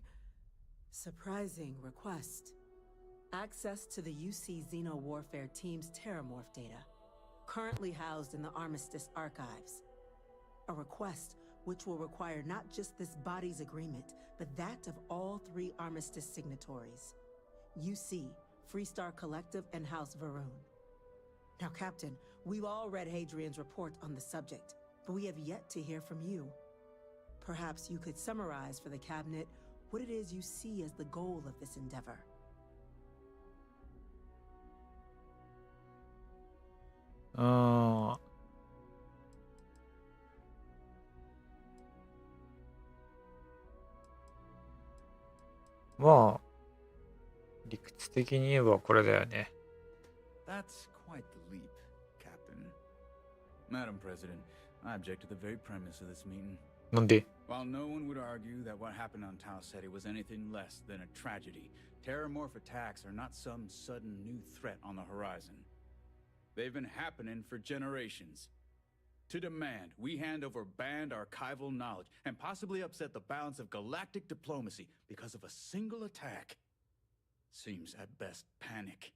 surprising request. Access to the UC Xeno Warfare Team's Terramorph data, currently housed in the Armistice archives. A request which will require not just this body's agreement, but that of all three Armistice signatories. UC, Freestar Collective, and House Varun. Now, Captain, we've all read Hadrian's report on the subject, but we have yet to hear from you. Perhaps you could summarize for the Cabinet what it is you see as the goal of this endeavor. あーまあ理屈的に言えばこれだよね。 That's quite the leap, Captain. Madam President, I object to the very premise of this meeting. なんで While no one would argue that what happened on Tau Ceti was anything less than a tragedy, Terramorph attacks are not some sudden new threat on the horizon. They've been happening for generations. To demand we hand over banned archival knowledge and possibly upset the balance of galactic diplomacy because of a single attack seems at best panic.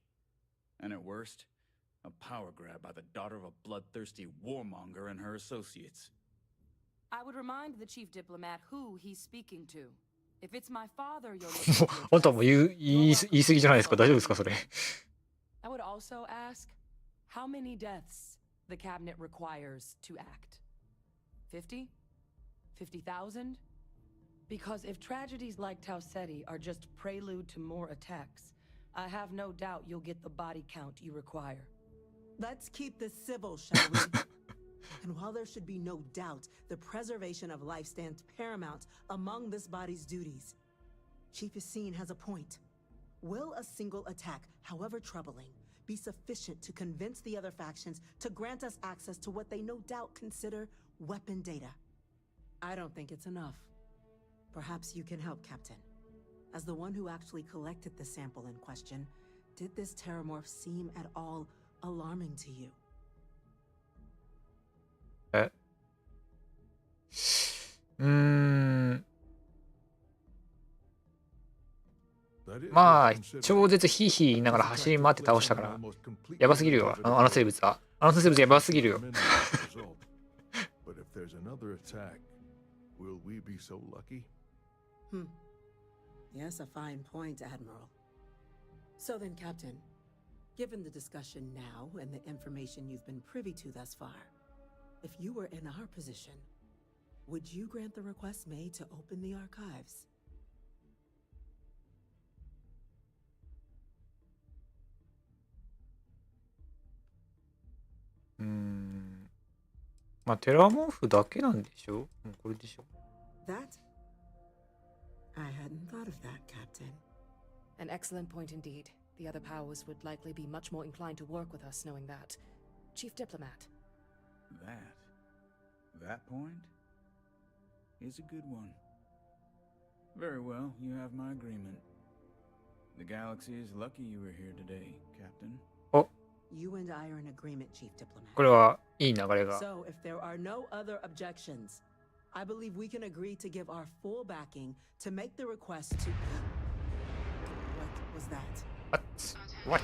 And at worst, A power grab by the daughter of a bloodthirsty warmonger and her associates. I would remind the chief diplomat who he's speaking to. If it's my father you're looking to あんたも言い過ぎじゃないですか。大丈夫ですかそれ。I would also ask how many deaths the cabinet requires to act. 50? 50,000? Because if tragedies like Tau Ceti are just prelude to more attacks, I have no doubt you'll get the body count you require. Let's keep this civil, shall we? And while there should be no doubt, the preservation of life stands paramount among this body's duties. Chief Yassine has a point. Will a single attack, however troubling, be sufficient to convince the other factions to grant us access to what they no doubt consider weapon data? I don't think it's enough. Perhaps you can help, Captain. As the one who actually collected the sample in question, did this terramorph seem at all alarming to you? まあ超絶ヒーヒー言いながら走り回って倒したからやばすぎるよ。あの生物は。あの生物やばすぎるよ。But if there's another attack, will we be so lucky? Yes, a fine point, Admiral. So then, Captain, given the discussion now and the information you've been privy to thus far, if you were in our position, would you grant the request made to open the archives? Hmm. まあテラモーフだけなんでしょ。もうこれでしょ。That? I hadn't thought of that, Captain. An excellent point indeed. The other powers would likely be much more inclined to work with us knowing that. Chief Diplomat. That point is a good one. Very well, you have my agreement. The galaxy is lucky you were here today, Captain. You and I are in agreement, Chief Diplomat. これはいい流れが。 So, if there are no other objections, I believe we can agree to give our full backing to make the request to... What was that? What?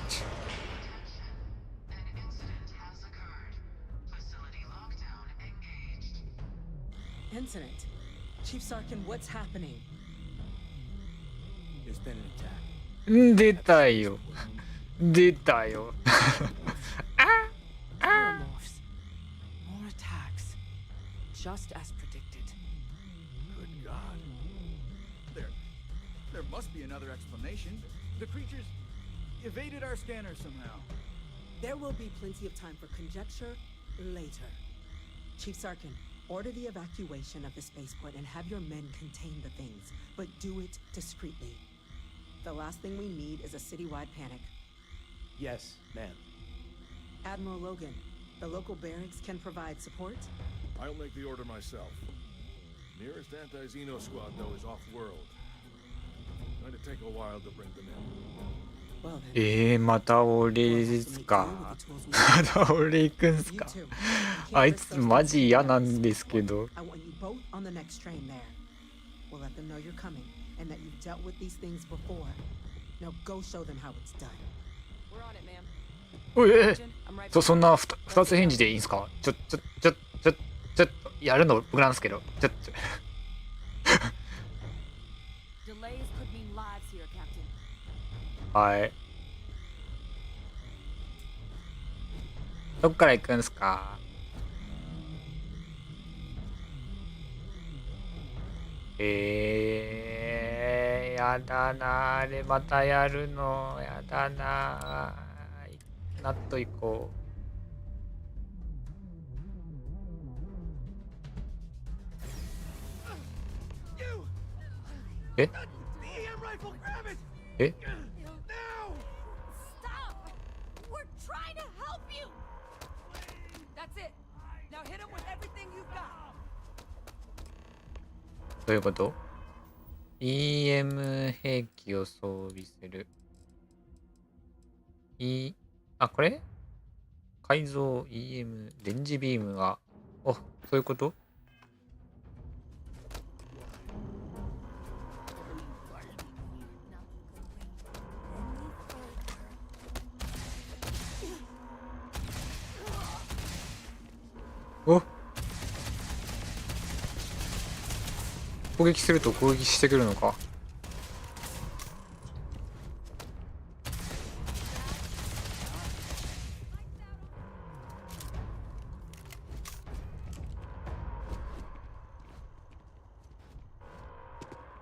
An incident has occurred. Facility lockdown engaged. Incident? Chief Sarkin, what's happening? There's been an attack. 出たよ。出たよ。Terramorphs. More attacks. Just as predicted. Good God. There must be another explanation. The creatures evaded our scanner somehow. There will be plenty of time for conjecture later. Chief Sarkin, order the evacuation of the spaceport and have your men contain the things, but do it discreetly. The last thing we need is a citywide panic. Yes, ma'am. Admiral Logan, the local barracks can provide support? I'll make the order myself. Nearest anti-Xeno squad, though, is off-world. Going to take a while to bring them in. Well then, また俺ですか。また俺行くんすか。あいつマジ嫌なんですけど。 I want you both on the next train there. We'll let them know you're coming and that you've dealt with these things before. Now go show them how it's done. We're on it, ma'am. おいI'm right そんな2つ返事でいいんすか。ちょっとやるの僕なんですけど。Delays could mean lives here, Captain. はい。どっから行くんすか。やだな、あれまたやるのやだな。なっと行こう。え？え？ Stop! We're trying to help you! That's it. Now hit him with everything you've got. どういうこと？ EM 兵器を装備する。あ、これ？改造 EM 電磁ビームが。あ、そういうこと？攻撃すると攻撃してくるのか。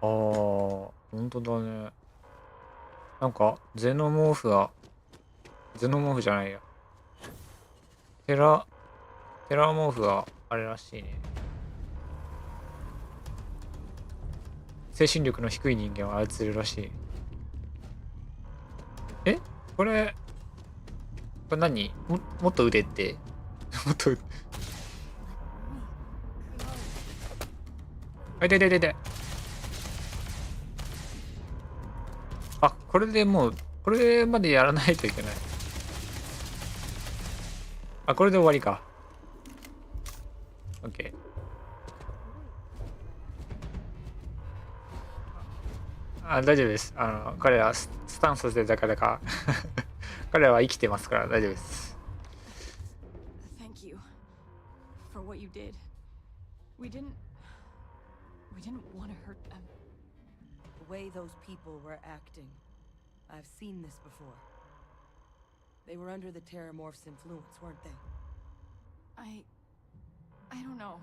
あー、本当だね。なんかゼノモーフじゃないや。テラモーフはあれらしいね。精神力の低い人間を操るらしい。え、これ何？もっと腕ってもっとあ、痛い痛い痛い痛い。あ、これでもうこれまでやらないといけない。あ、これで終わりか。OK。あ、大丈夫です。彼らスタンスでだからか彼らは生きてますから大丈夫です。Thank you for what you did. We didn't want to hurt them. The way those people were acting, I've seen this before. They were under the Terramorph's influence, weren't they? I don't know.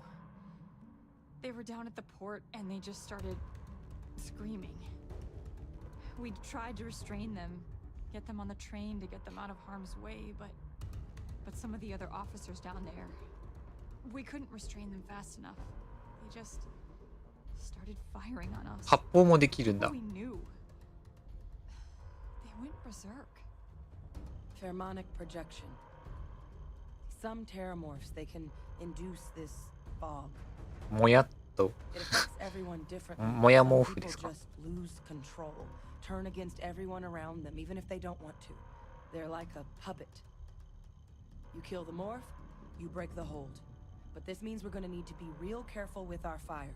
They were down at the port and they just started screaming. We tried to restrain them, get them on the train to get them out of harm's way, but some of the other officers down there, we couldn't restrain them fast enough. They just started firing on us. 発砲もできるんだ。 We knew. They went berserk. Pheromonic projection. Some Terramorphs, they can induce this fog. もやっと It affects everyone differently. もや毛 Some 布です people か。 just lose control, turn against everyone around them, even if they don't want to. They're like a puppet. You kill the morph, you break the hold. But this means we're gonna need to be real careful with our fire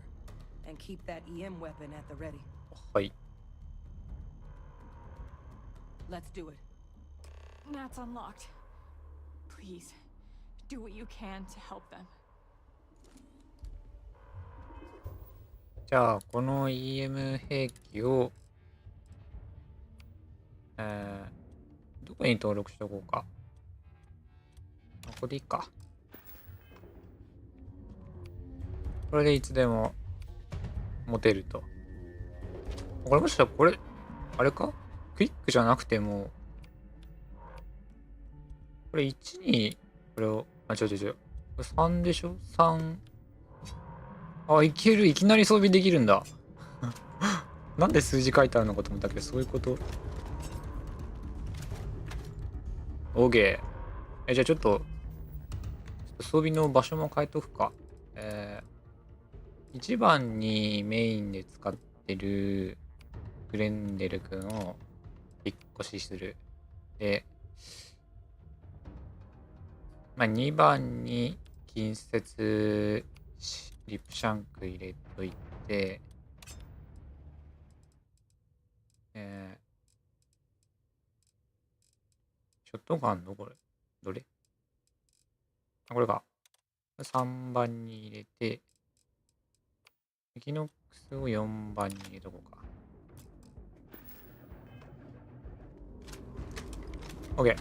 and keep that EM weapon at the ready. はい。 Let's do it. Nat's unlocked. Please, do what you can to help them. じゃあこの EM 兵器をどこに登録しとこうか。ここでいいか。これでいつでも持てると。これもしかしたらこれあれか？クイックじゃなくてもこれ1にこれをこれ3でしょ？ 3 あ、いける。いきなり装備できるんだ。なんで数字書いてあるのかと思ったけど、そういうこと。OK。じゃあちょっと装備の場所も変えとくか。1番にメインで使ってるグレンデル君を引っ越しする。で、まあ、2番に近接リップシャンク入れといて、ショットガンのこれどれ？これか。3番に入れて、エキノックスを4番に入れとこうか。OK。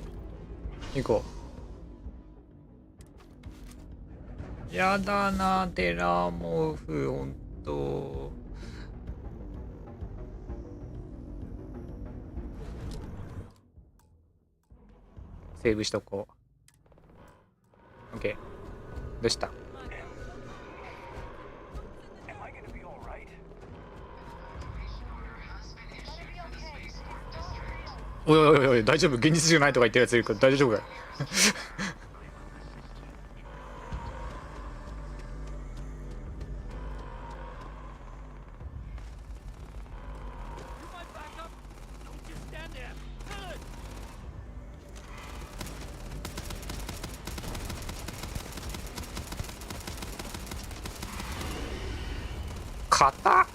行こう。やだな、テラモーフ、ほんと。セーブしとこう。OK。どうした？おいおいおい、大丈夫？現実じゃないとか言ってるやついるから大丈夫かよ。硬っ。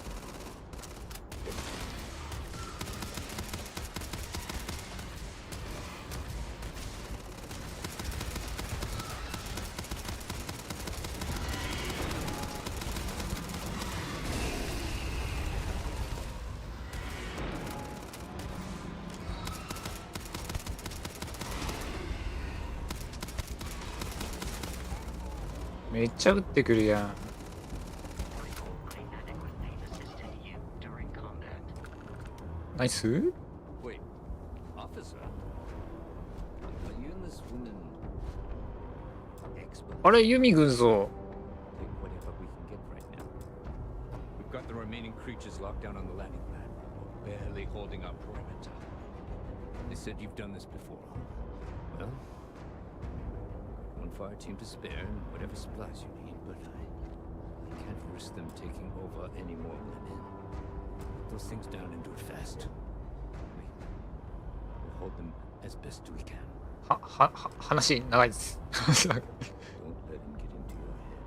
めっちゃ撃ってくるやん。ナイス。 Wait, officer? Are you and this woman expert? あれ、ユミ軍曹。 Take whatever we can get right now. We've got the remaining creatures locked down on the landing pad. We're barely holding our perimeter. They said you've done this before. Well, one fire team to spare and whatever supplies you need, but I can't risk them taking over any more women. Put those things down and do it fast. We'll hold them as best we can. 話長いです。Don't let him get into your head.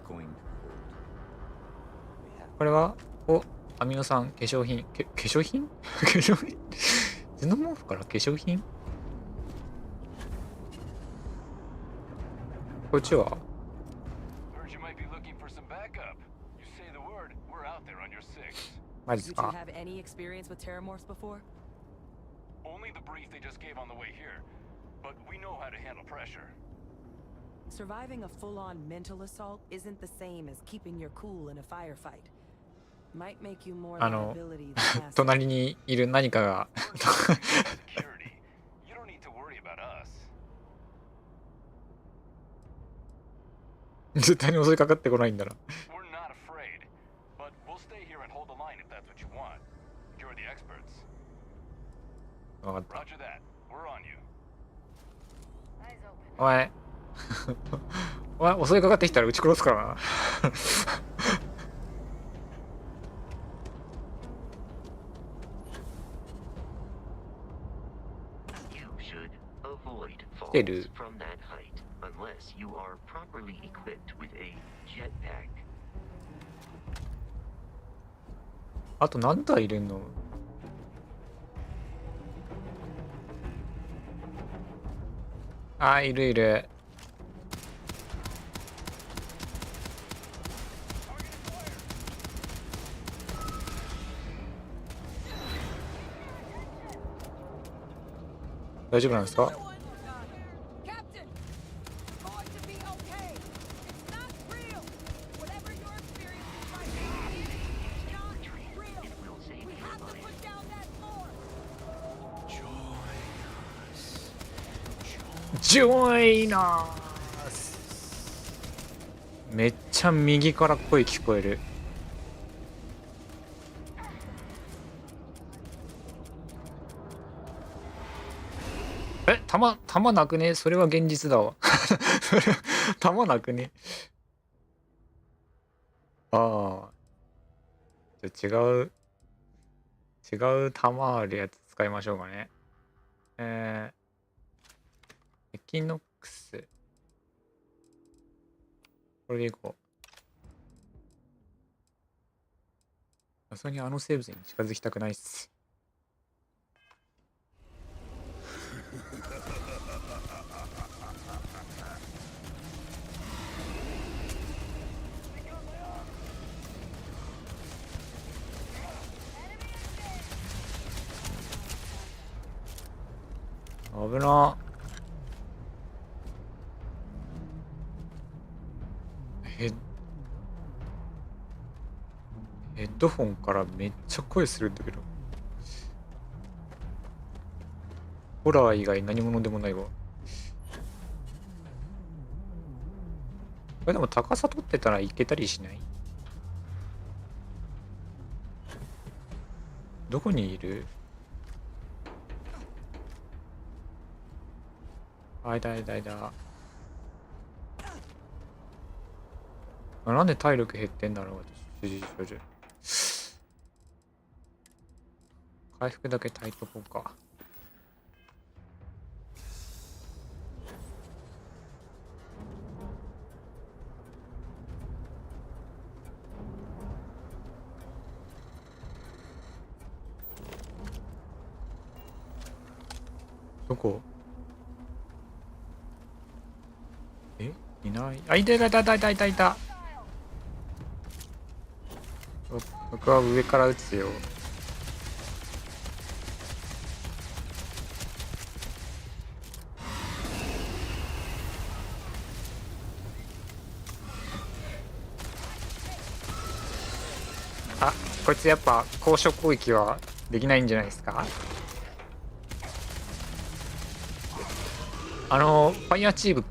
Going to hold. これはアミノ酸、化粧品、化粧品化粧品ゼノモーフから化粧品。こっちはマジですか。 Did you have any experience with terramorphs before? Only the brief they just gave on the way here, but we know how to handle pressure. Surviving a full-on mental assault isn't the same as keeping your cool in a firefight. Might make you more liability than asset. 隣にいる何かが絶対に襲いかかってこないんだな。分かった。お前お前襲いかかってきたら撃ち殺すからな。来てる。あと何体いるの？あ、いるいる。大丈夫なんですか？ジョイナース。めっちゃ右から声聞こえる。弾なくね？それは現実だわ。それ弾なくね？ああ。じゃあ違う弾あるやつ使いましょうかね。エキノックス。これでいこう。さすがにあの生物に近づきたくないっす。危な。ヘッドフォンからめっちゃ声するんだけど。ホラー以外何者でもないわ。これでも高さ取ってたらいけたりしない？どこにいる？あ、いた。なんで体力減ってんだろう。回復だけ炊いとこうか。どこ？いない。あ、いた。僕は上から撃つよ。こいつやっぱ高所攻撃はできないんじゃないですか。ファイヤーチーム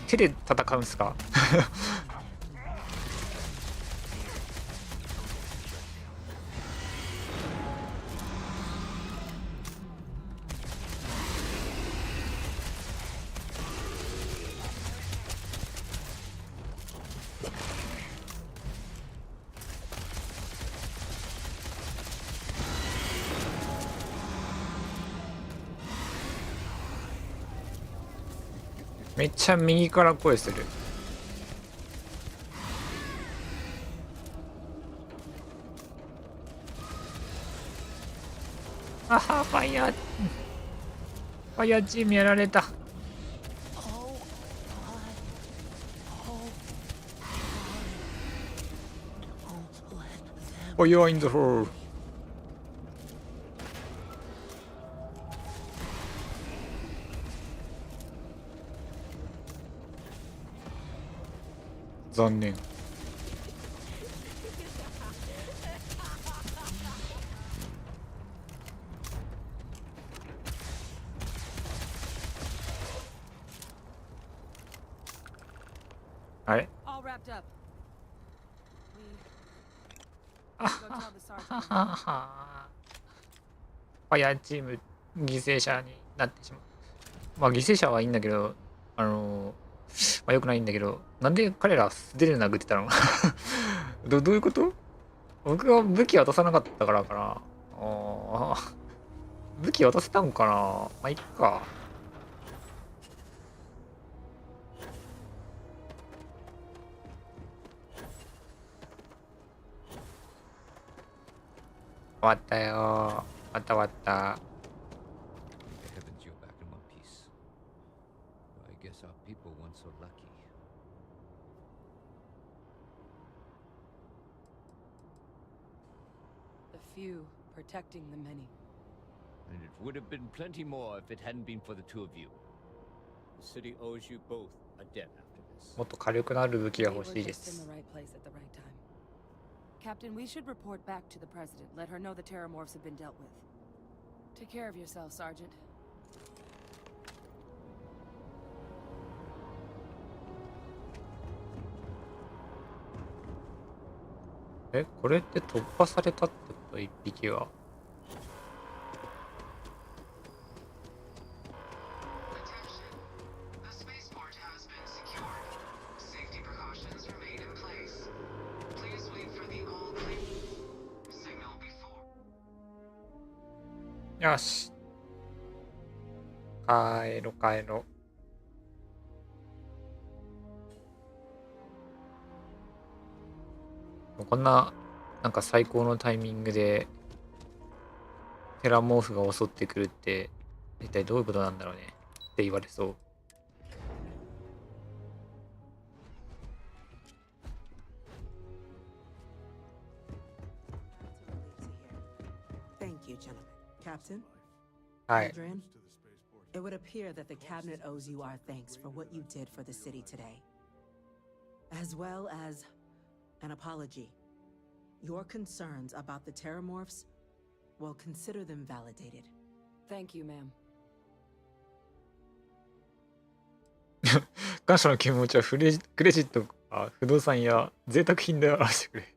手で戦うんすか？めっちゃ右から声する。あは、ファイヤーチームやられた。ファイヤーインドホール。残念。あれ？ファイヤーチーム犠牲者になってしまう。まあ犠牲者はいいんだけど、まあよくないんだけど、なんで彼ら素手で殴ってたの？どういうこと？僕が武器渡さなかったからかな。武器渡せたんかな。まあいっか。終わったよ。終わった。Few protecting the many. And it would have been plenty more if it hadn't been for the two of you. The city owes you both a debt after this. もっと火力のある武器が欲しいです。Captain, we should report back to the president. Let her know the terramorphs have been dealt with. Take care of yourself, Sergeant. これって突破されたってこと一匹は。よし。帰ろう。こんな、なんか最高のタイミングでテラモーフが襲ってくるって一体どういうことなんだろうねって言われそう。Thank you, gentlemen. Captain? はい。 Adrian, it would appear that the cabinet owes you our thanks for what you did for the city today, as well as an apology. Your concerns about the terramorphs, well, consider them validated. Thank you, ma'am. 感謝の気持ちはクレジットか不動産や贅沢品で表してくれ。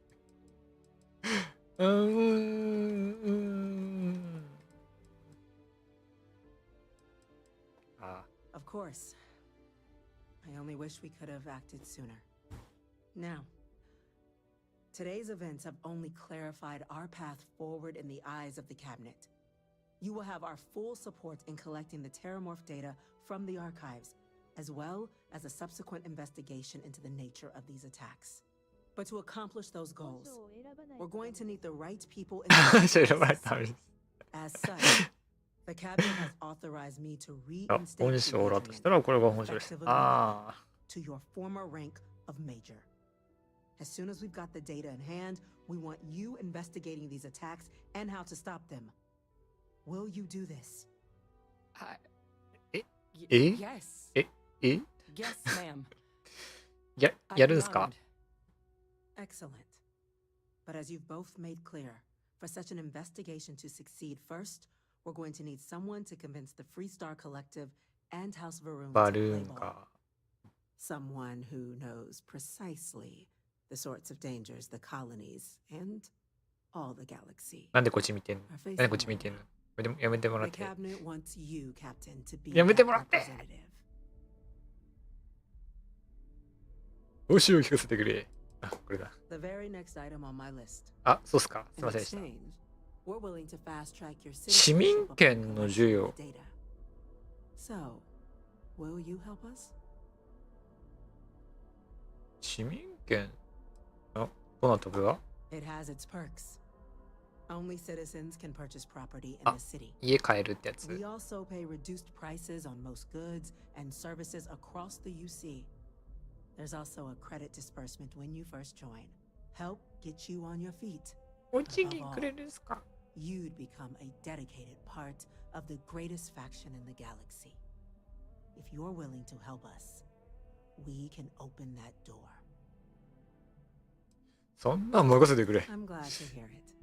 Of course. I only wish we could have acted sooner. Now, today's events have only clarified our path forward in the eyes of the cabinet. You will have our full support in collecting the terramorph data from the archives, as well as a subsequent investigation into the nature of these attacks. But to accomplish those goals, we're going to need the right people in the As such, the cabinet has authorized me to reinstate to your former rank of major. As soon as we've got the data in hand, we want you investigating these attacks and how to stop them. Will you do this? Yes. Yes, ma'am. やるんですか？ Excellent. But as you've both made clear, for such an investigation to succeed first, we're going to need someone to convince the Freestar Collective and House Varun バ to ル play ーン ball. か。Someone who knows precisely the sorts of dangers the colonies and all the galaxy なんでこっち見てんの？ are なん facing でこっち right 見てん now. の？やめてもらっ The て。 cabinet wants you, Captain, to be やめて that もらって。 representative. どうしよう聞かせてくれ。あ、これだ。 The very next item on my list. あ、そうっすか。すい In ませんでした。 exchange, we're willing to fast track your 市民 citizenship upon 権の授 collection 与 of。data. So, will you help us? 市民権あ、どなたが？ It has its perks. Only citizens can purchase property in あ、 the city. 家買えるってやつ。 We also pay reduced prices on most goods and services across the UC. There's also a credit disbursement when you first join. Help get you on your feet. おち Above ぎ all, くれるんすか？ you'd become a dedicated part of the greatest faction in the galaxy. If you're willing to help us, we can open that door. そんなん任せてくれ。 I'm glad to hear it.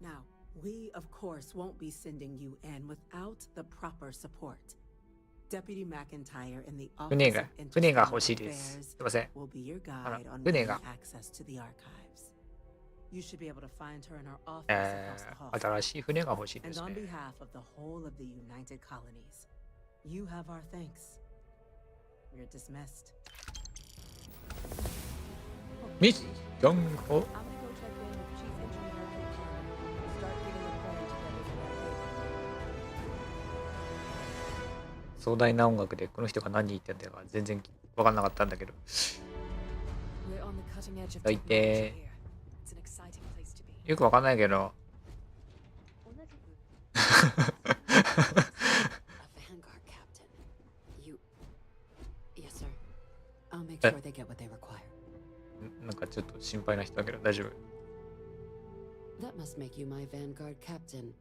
Now, we of course won't be sending you in without the proper support. Deputy McIntyre in the 船 Office が of 船が Interstellar 欲しいです。 Affairs すいません。 will be your あら guide on 船 gaining が access to the archives. You should be able to find her in her office across the hall. 新しい船が欲しいで And す on ね。 behalf of the whole of the United Colonies, you have our thanks. You're dismissed. ミッションを I'm gonna go check in with the chief engineer and the partner. Start getting a plan together for that paper. 壮大な音楽でこの人が何言ってんだか全然分かんなかったんだけど。 We're on the cutting edge of 最 technology 低 here. It's an exciting place to be. よく分かんないけど。 A Vanguard captain. You. Yes, sir. I'll make sure they get what they require. なんかちょっと心配な人だけど大丈夫。 That must make you my Vanguard captain.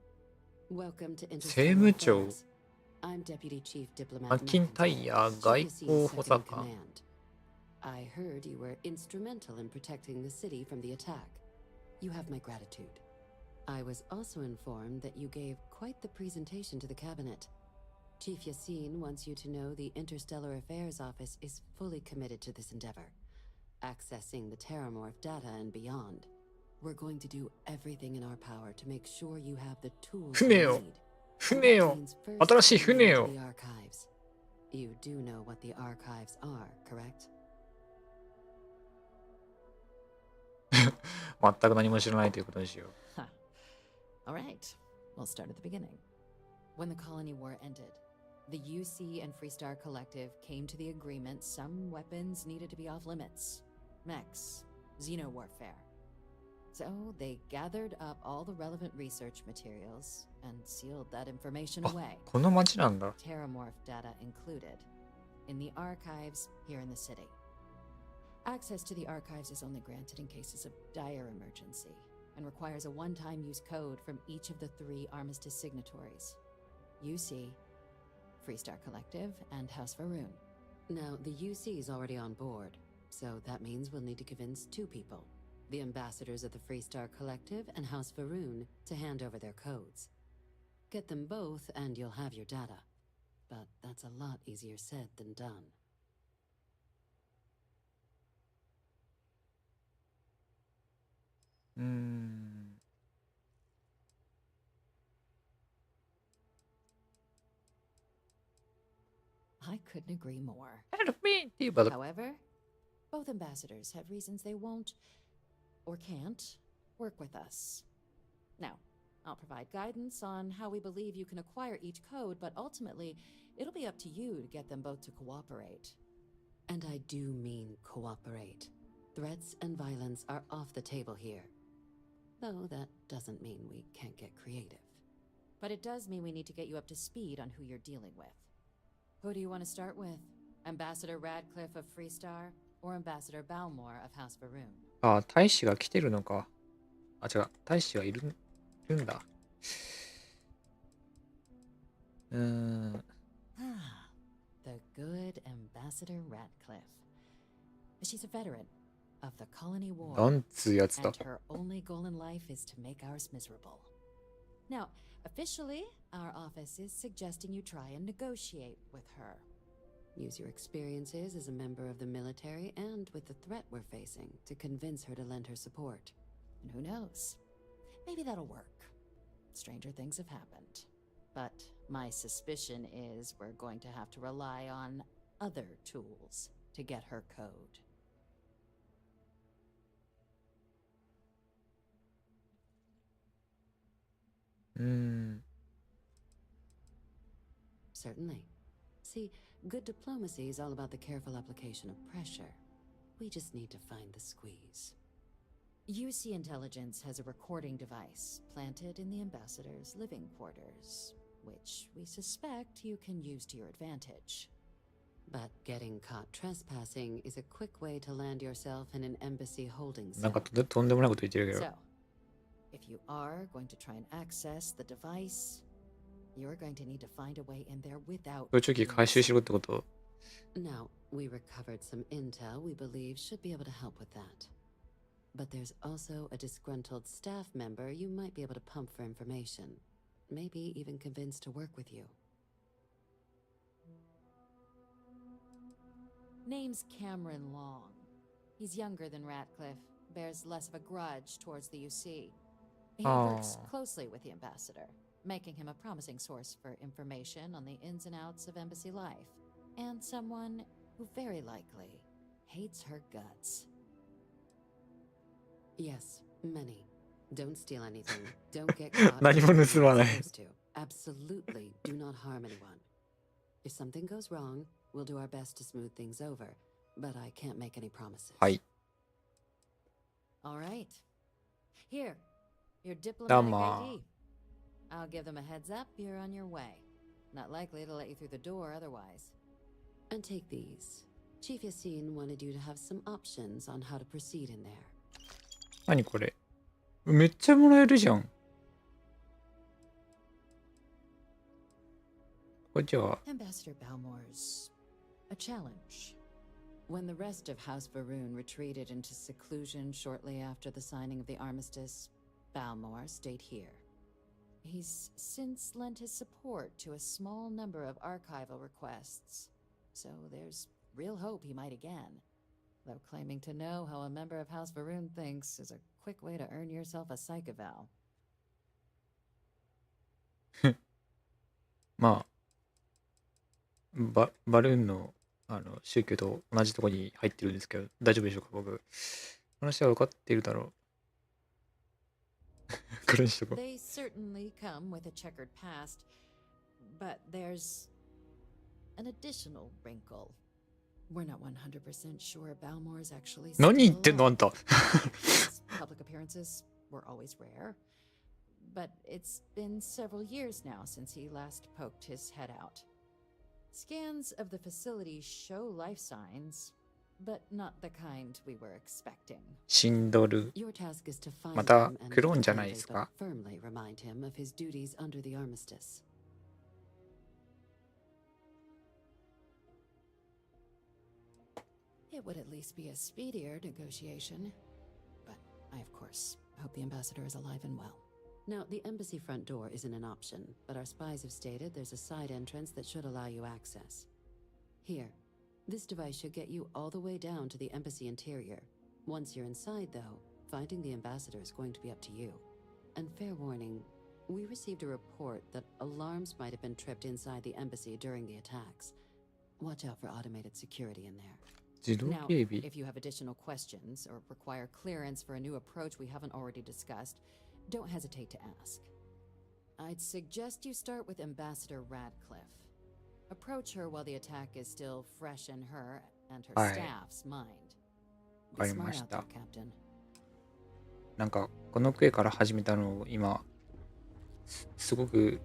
Welcome to 政務 Interstellar 長 Affairs. I'm Deputy Chief Diplomat マッキンタイヤ McIntyre, 外 Chief 交 of 補 Second 佐官 Command. I heard you were instrumental in protecting the city from the attack. You have my gratitude. I was also informed that you gave quite the presentation to the cabinet. Chief Yassine wants you to know the Interstellar Affairs Office is fully committed to this endeavor, accessing the Terramorph data and beyond. We're going to do everything in our power to make sure you have the tools you 船を need. 船を First, 新しい船を the archives. You do know what the archives are, correct? 全く何も知らないということにしよう。 Huh. All right. We'll start at the beginning. When the colony war ended, the UC and Freestar Collective came to the agreement some weapons needed to be off limits. Mechs, xeno-warfare. So they gathered up all the relevant research materials and sealed that information あ、 away. この町なんだ。 Terramorph data included, in the archives here in the city. Access to the archives is only granted in cases of dire emergency and requires a one-time use code from each of the 3 armistice signatories: UC, Freestar Collective, and House Varun. Now, the UC is already on board, so that means we'll need to convince 2 people: the ambassadors of the Freestar Collective and House Varun to hand over their codes. Get them both and you'll have your data. But that's a lot easier said than done. うーん。 I couldn't agree more. Help me, っていうバド。 However, both ambassadors have reasons they won't or can't work with us. Now, I'll provide guidance on how we believe you can acquire each code, but ultimately, it'll be up to you to get them both to cooperate. And I do mean cooperate. Threats and violence are off the table here. Though that doesn't mean we can't get creative. But it does mean we need to get you up to speed on who you're dealing with. Who do you want to start with? Ambassador Radcliffe of Freestar or Ambassador Balmore of House Varun? あ、大使が来てるのか。あ、違う。大使がいるんだ。The good Ambassador Radcliffe. She's a veteran, of the colony war. なんつうやつだ。 And her only goal in life is to make ours miserable. Now, officially, our office is suggesting you try and negotiate with her. Use your experiences as a member of the military and with the threat we're facing to convince her to lend her support. And who knows? Maybe that'll work. Stranger things have happened. But my suspicion is we're going to have to rely on other tools to get her code. Certainly. See, good diplomacy is all about the careful application of pressure. We just need to find the squeeze. UC Intelligence has a recording device planted in the ambassador's living quarters, which we suspect you can use to your advantage. But getting caught trespassing is a quick way to land yourself in an embassy holding cell. なんかとんでもないこと言ってるけど。 So, if you are going to try and access the device, you're going to need to find a way in there without. 盗聴器回収しろってこと？ Now, we recovered some intel we believe should be able to help with that. But there's also a disgruntled staff member you might be able to pump for information. Maybe even convince to work with you. Name's Cameron Long. He's younger than Ratcliffe, bears less of a grudge towards the UC. He works closely with the ambassador, making him a promising source for information on the ins and outs of embassy life, and someone who very likely hates her guts. Yes, many. Don't steal anything. Don't get caught. 何も盗まない。 Absolutely do not harm anyone. If something goes wrong, we'll do our best to smooth things over, but I can't make any promises. はい。 All right. Here, your どう diplomatic も。 ID. I'll give them a heads up you're on your way. Not likely to let you through the door otherwise. And take these. Chief Yassine wanted you to have some options on how to proceed in there. 何これ？めっちゃもらえるじゃん。こっちは。 Ambassador Balmore's a challenge. When the rest of House Varun retreated into seclusion shortly after the signing of the armistice, Balmore stayed here. He's since lent his support to a small number of archival requests, so there's real hope he might again. Though claiming to know how a member of House Varun thinks is a quick way to earn yourself a psych eval. まあ、バルーンの、宗教と同じところに入ってるんですけど、大丈夫でしょうか、僕。話は分かっているだろう。これにしとこう。 They certainly come with a checkered past, but there's an additional wrinkle. We're not 100% sure Balmore's actually. 何言ってんのあんた。 Public appearances were always rare, but it's been several years now since he last poked his head out. Scans of the facility show life signs, but not the kind we were expecting. シンドル。 Your task is to find また him and クローンじゃないですか。 firmly remind him of his duties under the armistice. It would at least be a speedier negotiation. But I, of course, hope the ambassador is alive and well. Now, the embassy front door isn't an option, but our spies have stated there's a side entrance that should allow you access. Here, this device should get you all the way down to the embassy interior. Once you're inside, though, finding the ambassador is going to be up to you. And fair warning, we received a report that alarms might have been tripped inside the embassy during the attacks. Watch out for automated security in there. Now, if you have additional questions or require clearance for a new approach we haven't already discussed, don't hesitate to ask. I'd suggest you start with Ambassador Radcliffe. Approach her while the attack is still fresh in her and her staff's mind. Be smart out there, Captain. なんかこのクエから始めたのを今すごく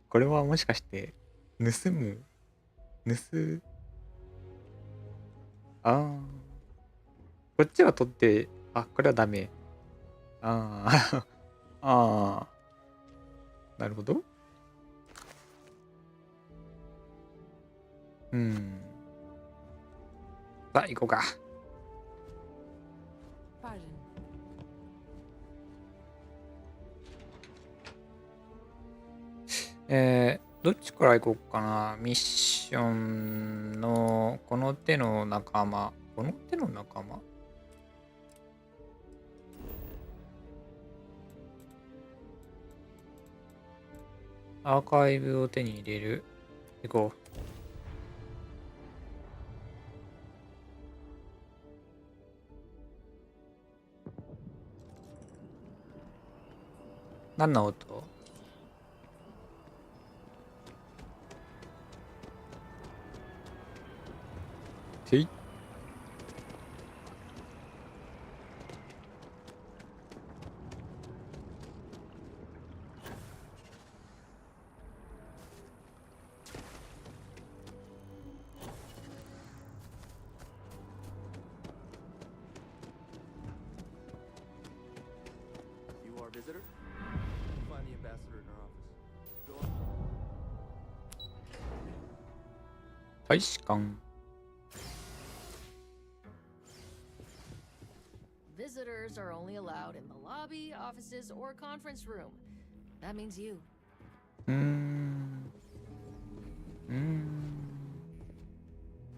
これはもしかして盗こっちは取ってこれはダメなるほど。さあ行こうか。どっちから行こうかな。ミッションのこの手の仲間。この手の仲間？アーカイブを手に入れる。行こう。何の音？てい。大使館。Visitors are only allowed in the lobby, offices, or conference room. That means you.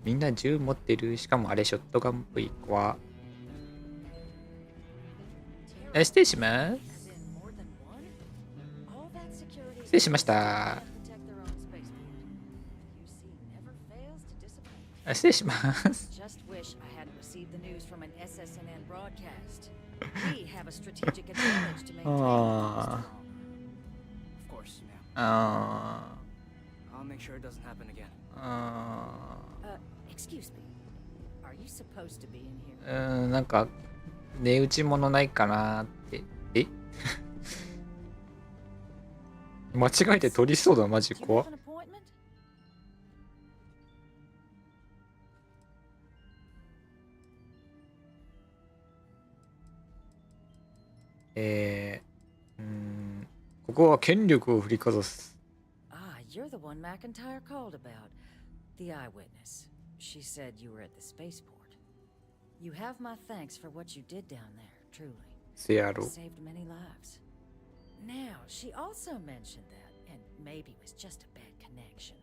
みんな銃持ってる。しかもあれショットガンっぽい子は。失礼します。失礼しました。失礼します。なんか値打ち物ないかなって。間違えて取りそうだ。マジ怖っ。ここは権力を振りかざす。You're the one McIntyre called about. The eyewitness. She said you were at the spaceport. You have my thanks for what you did down there, truly. Seattle. Saved many lives. Now, she also mentioned that, and maybe it was just a bad connection,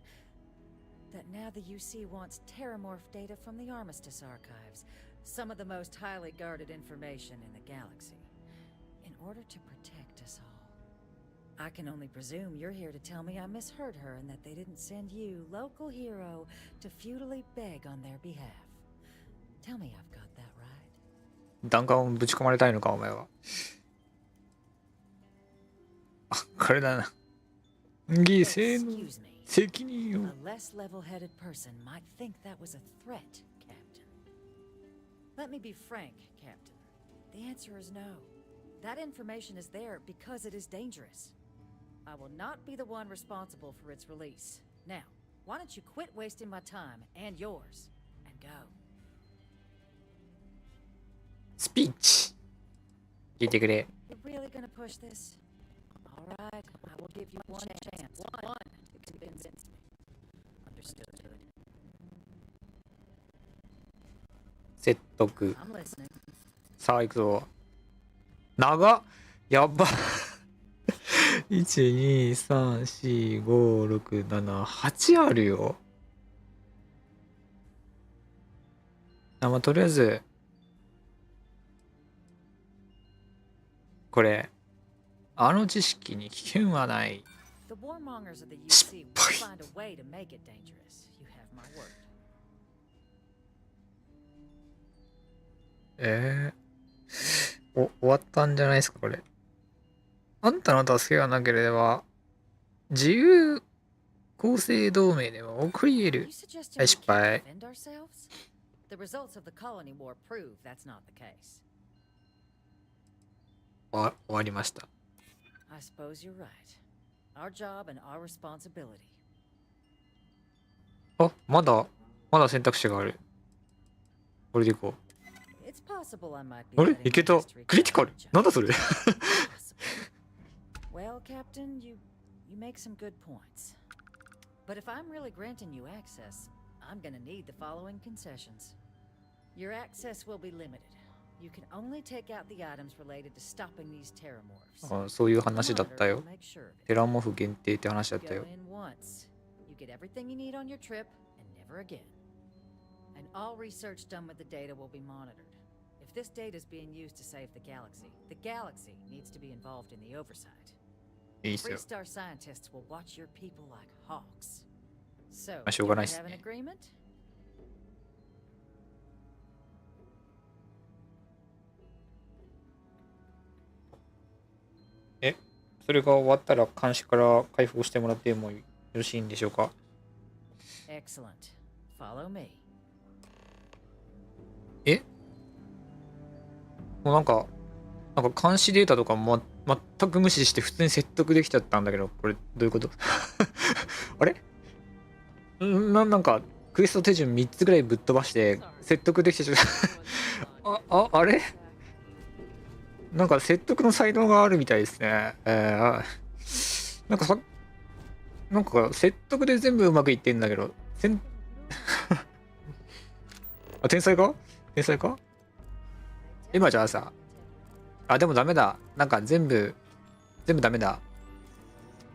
that now the UC wants terramorph data from the Armistice archives, some of the most highly guarded information in the galaxy, in order to protect us all. I can only presume you're here to tell me I misheard her and that they didn't send you, local hero, to futilely beg on their behalf. Tell me I've got that right. 弾丸をぶち込まれたいのか、お前は。あ、これだな。犠牲の責任を。A less level-headed person might think that was a threat, Captain. Let me be frank, Captain. The answer is no. That information is there because it is dangerous. I will not be the one responsible for its release. Now, why don't you quit wasting my time and yours and go? スピーチ。聞いてくれ。You're really gonna push this? All right, I will give you one chance. One to convince me. Understood. 説得。I'm listening. さあ行くぞ。長っ。やば。1、2、3、4、5、6、7、8あるよ。まあ、とりあえず、これ、あの知識に危険はない。失敗。終わったんじゃないですか、これ。あんたの助けがなければ、自由公正同盟でも起こり得る。はい、失敗。終わりました。あ、まだ選択肢がある。これでいこう。あれいけた。クリティカル。なんだそれ。you make some good points. But if I'm really granting you access, I'm gonna need the following concessions. Your access will be limited. You can only take out the items related to stopping these terramorphs. あ、そういう話だったよ。テラモフ限定って話だったよ。 Go in once. You get everything you need on your trip, and never again. And all research done with the data will be monitored. If this data is being used to save the galaxy needs to be involved in the oversight. いいっすよ。 Freestar scientists will watch your people like hawks. So, まあしょうがないっ do す we have an ね。 agreement? それが終わったら監視から解放してもらってもよろしいんでしょうか。 Excellent. Follow me. もうなんか監視データとかも、全く無視して普通に説得できちゃったんだけど、これどういうことあれなんかクエスト手順3つぐらいぶっ飛ばして説得できてちゃったあれなんか説得の才能があるみたいですね。なんか説得で全部うまくいってんだけど、あ、天才か今じゃあさ、でもダメだ。なんか全部ダメだ。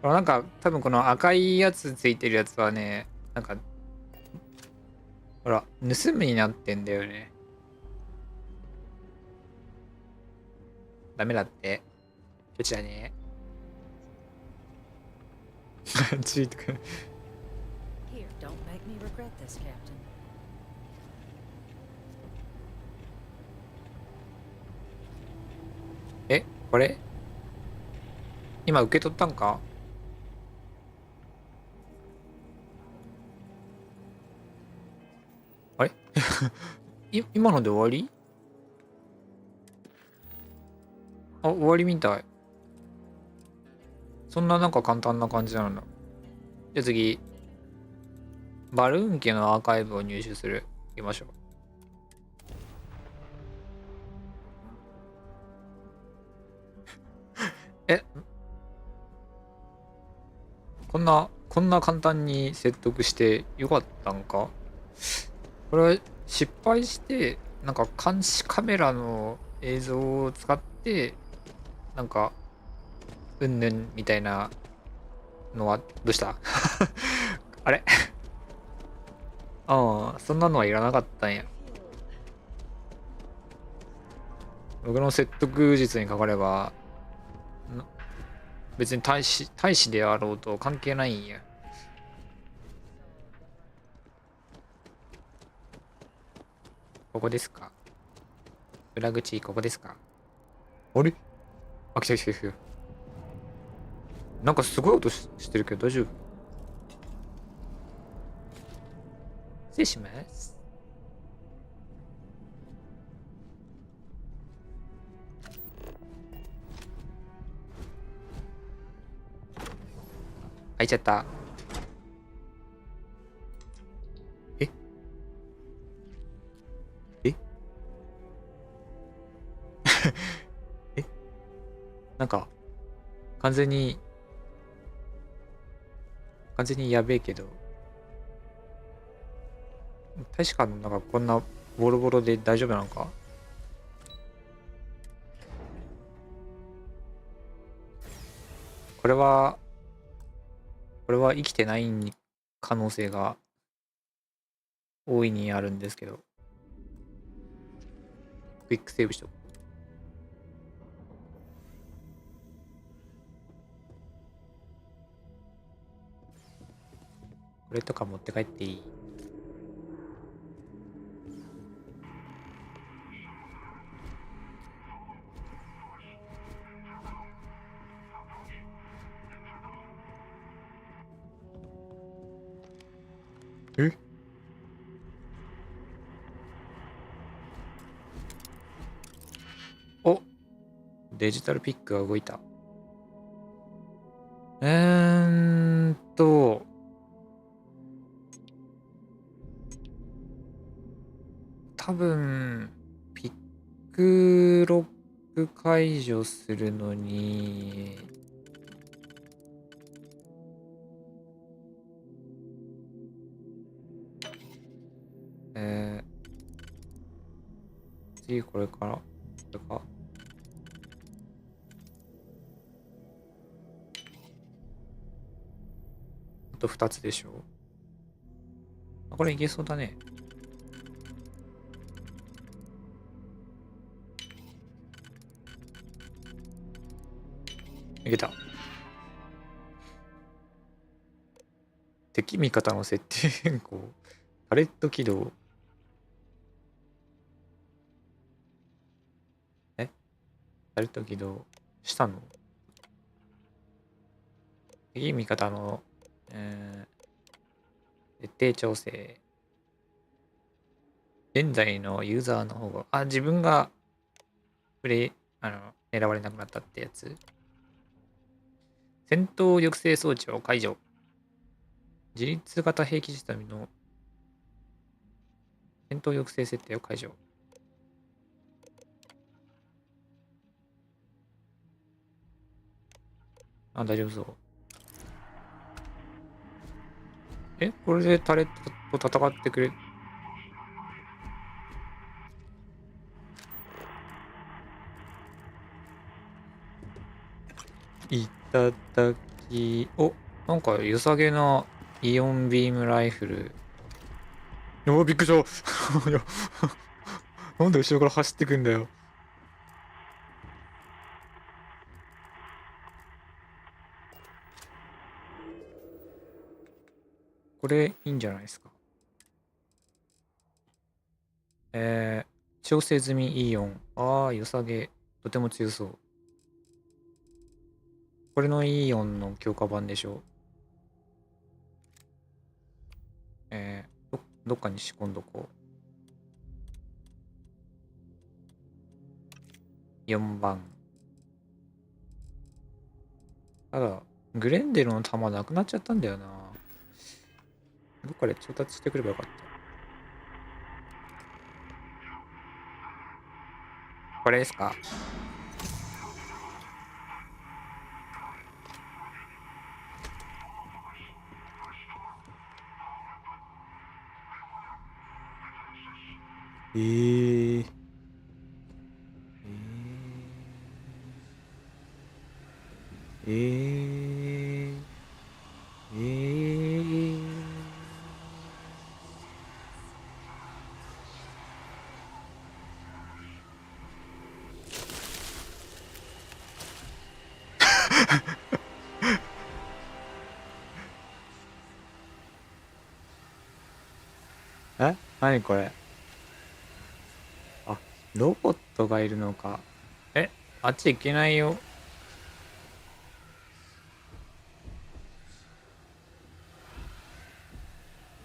なんか多分この赤いやつついてるやつはね、なんかほら盗むになってんだよね。ダメだって。こちらね。チートくん。Here, don't make me regret this, Captain. これ今受け取ったんか？あれ今ので終わり？終わりみたい。そんななんか簡単な感じなんだ。じゃあ次、バルーン家のアーカイブを入手する。行きましょう。こんな簡単に説得してよかったんか？これは失敗して、なんか監視カメラの映像を使って、なんか、うんぬんみたいなのは、どうしたあれそんなのはいらなかったんや。僕の説得術にかかれば、別に大使であろうと関係ないんや。ここですか？裏口、ここですか？あれ？来た。なんかすごい音してるけど大丈夫？失礼します。開いちゃった。なんか完全にやべえけど、確かなんかこんなボロボロで大丈夫なのか？これは生きてない可能性が大いにあるんですけど、クイックセーブしとく。これとか持って帰っていい？お、デジタルピックが動いた。多分ピックロック解除するのに次これから、これか。あと2つでしょ。これいけそうだね。いけた。敵味方の設定変更。パレット起動。パレット起動したの？敵味方の、設定調整。現在のユーザーの方が、自分が狙われなくなったってやつ。戦闘抑制装置を解除。自立型兵器システムの戦闘抑制設定を解除。大丈夫そう。これでタレットと戦ってくれ。いただき、なんか良さげなイオンビームライフル。びっくりしたなんで後ろから走ってくんだよ。これいいんじゃないですか。調整済みイオン。良さげ。とても強そう。これのイオンの強化版でしょ。どっかに仕込んどこう。4番。ただ、グレンデルの弾なくなっちゃったんだよな。どっかで調達してくればよかった。これですか？何これ。ロボットがいるのか。あっち行けないよ。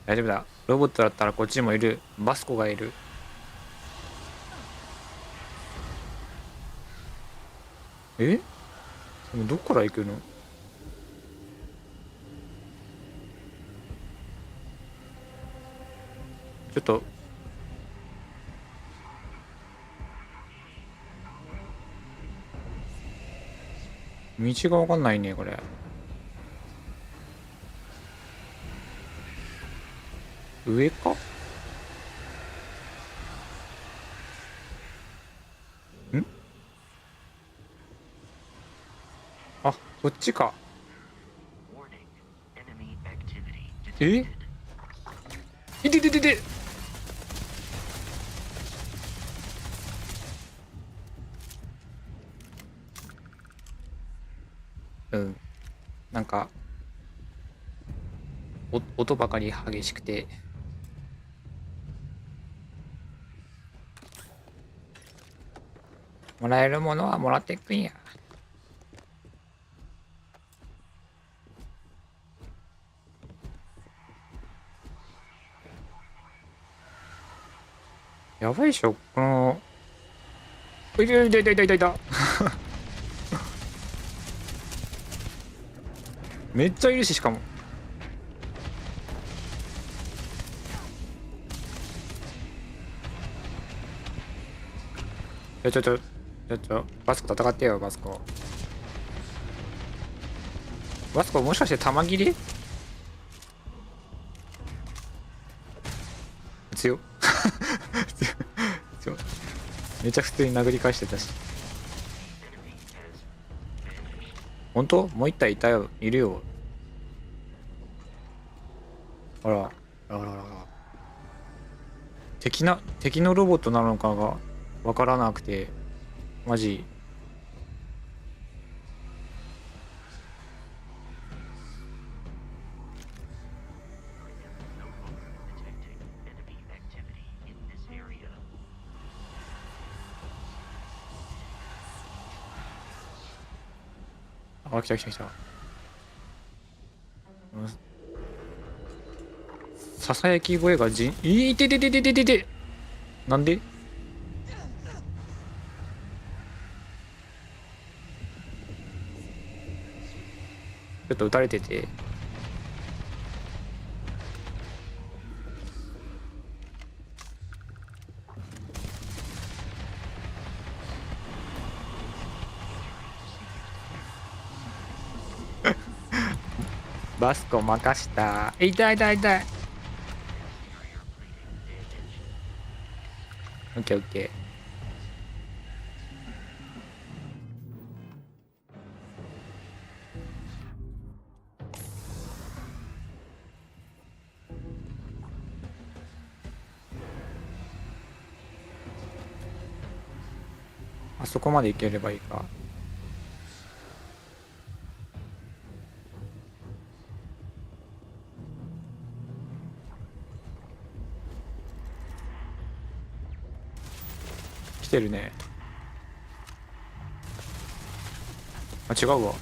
大丈夫だ。ロボットだったらこっちにもいる。バスコがいる。でもどっから行くの？ちょっと道がわかんないねこれ。上か？こっちか。いてなんか音ばかり激しくてもらえるものはもらっていくんや。やばいでしょこの。いためっちゃいるし、しかもちょバスコ戦ってよ。バスコもしかして弾切り強っめっちゃ普通に殴り返してたし。本当？もう一体いたよ、いるよ。あら、あららら。敵のロボットなのかがわからなくて、マジ。あ、来た来た来た。ささやき声がいててててててて。なんで？ちょっと撃たれてて。バスコ任した。痛い痛い痛い。オッケーオッケー。あそこまで行ければいいか。来てるね。あ、違うわ。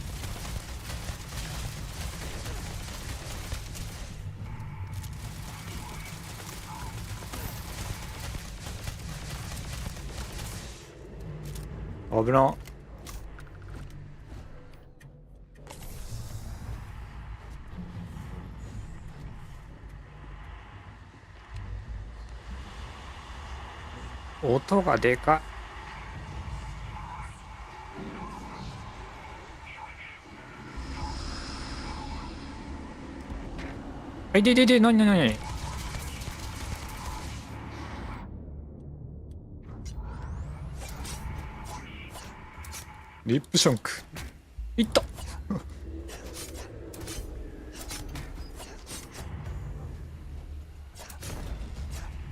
危な。音がでかい。いでなにリップションクいった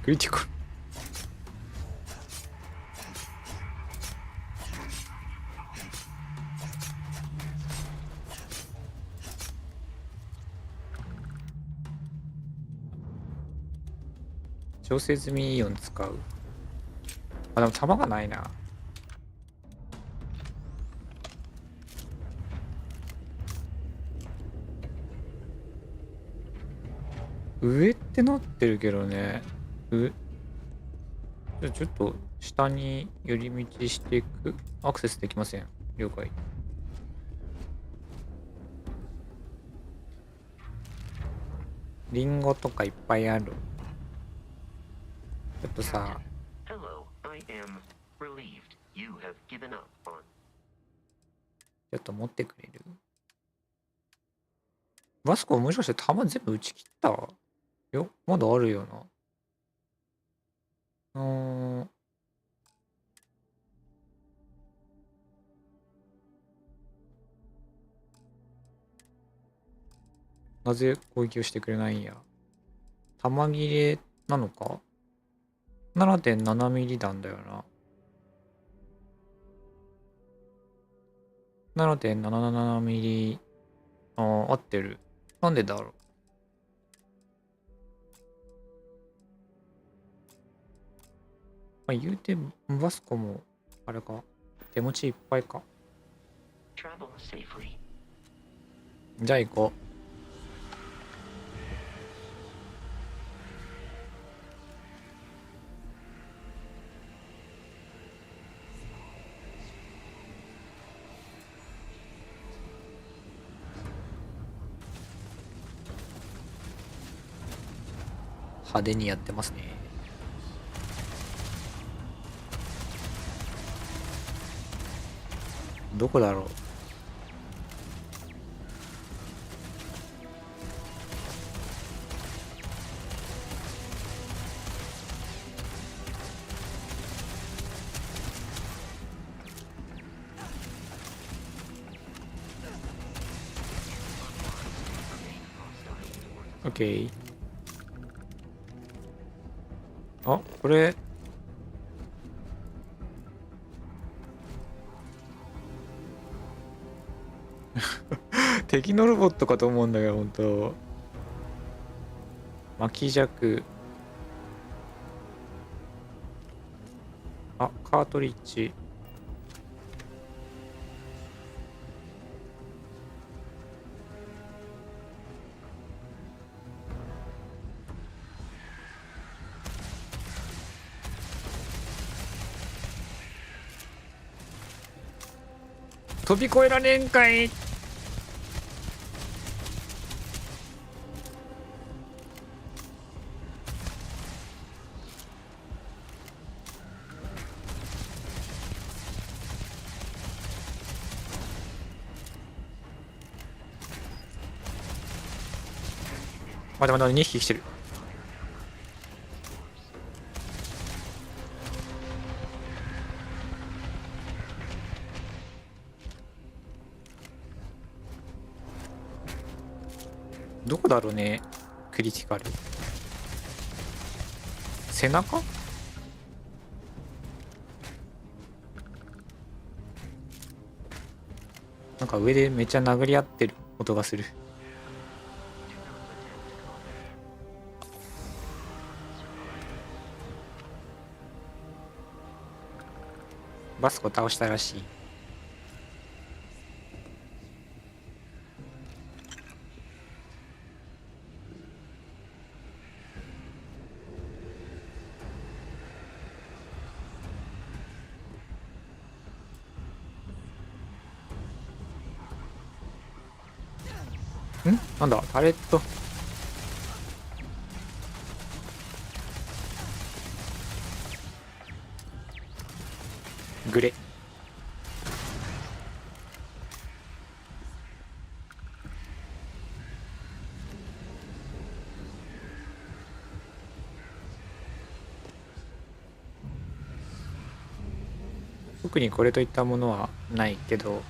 クリティカル。調整済みイオン使う。あ、でも弾がないな。上ってなってるけどね。じゃあちょっと下に寄り道していく。アクセスできません。了解。リンゴとかいっぱいある。ちょっとさ。Hello, I am relieved you have given up on. ちょっと持ってくれる？バスコもしかして弾全部撃ち切ったよ？まだあるよな。なぜ攻撃をしてくれないんや。弾切れなのか？ 7.7 ミリ弾だよな。7.77 ミリ。合ってる。なんでだろう。まあ、言うて、バスコも、あれか。手持ちいっぱいか。じゃあ行こう。派手にやってますね。どこだろう。オッケー。あ、これ敵のロボットかと思うんだけど、本当巻き尺。あ、カートリッジ。飛び越えられんかい。まだまだ2匹来てる。どこだろうね、クリティカル。背中？なんか上でめっちゃ殴り合ってる音がする。バスコ倒したらしい。なんだパレット。グレ。特にこれといったものはないけど、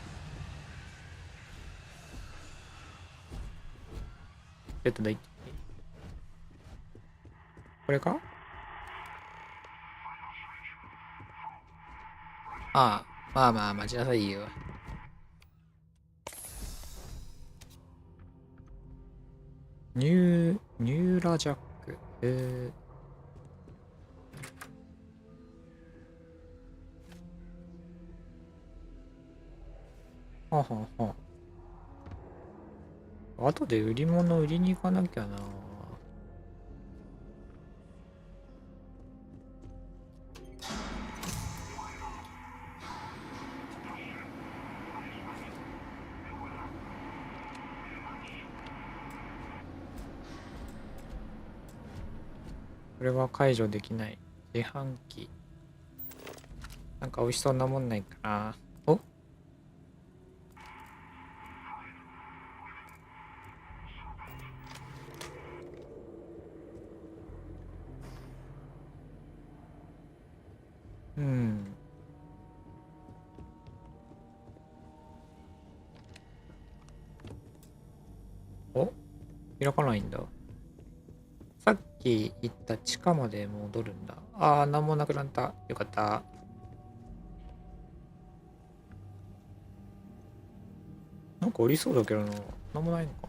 だいこれか？ああ、まあまあ待ちなさいよ。ニューラジャック。はあはあはあ。後で売り物売りに行かなきゃな。これは解除できない。自販機。なんか美味しそうなもんないかな。お？お？開かないんだ。さっき行った地下まで戻るんだ。ああ、なんもなくなった。よかった。なんか降りそうだけどな。なんもないのか。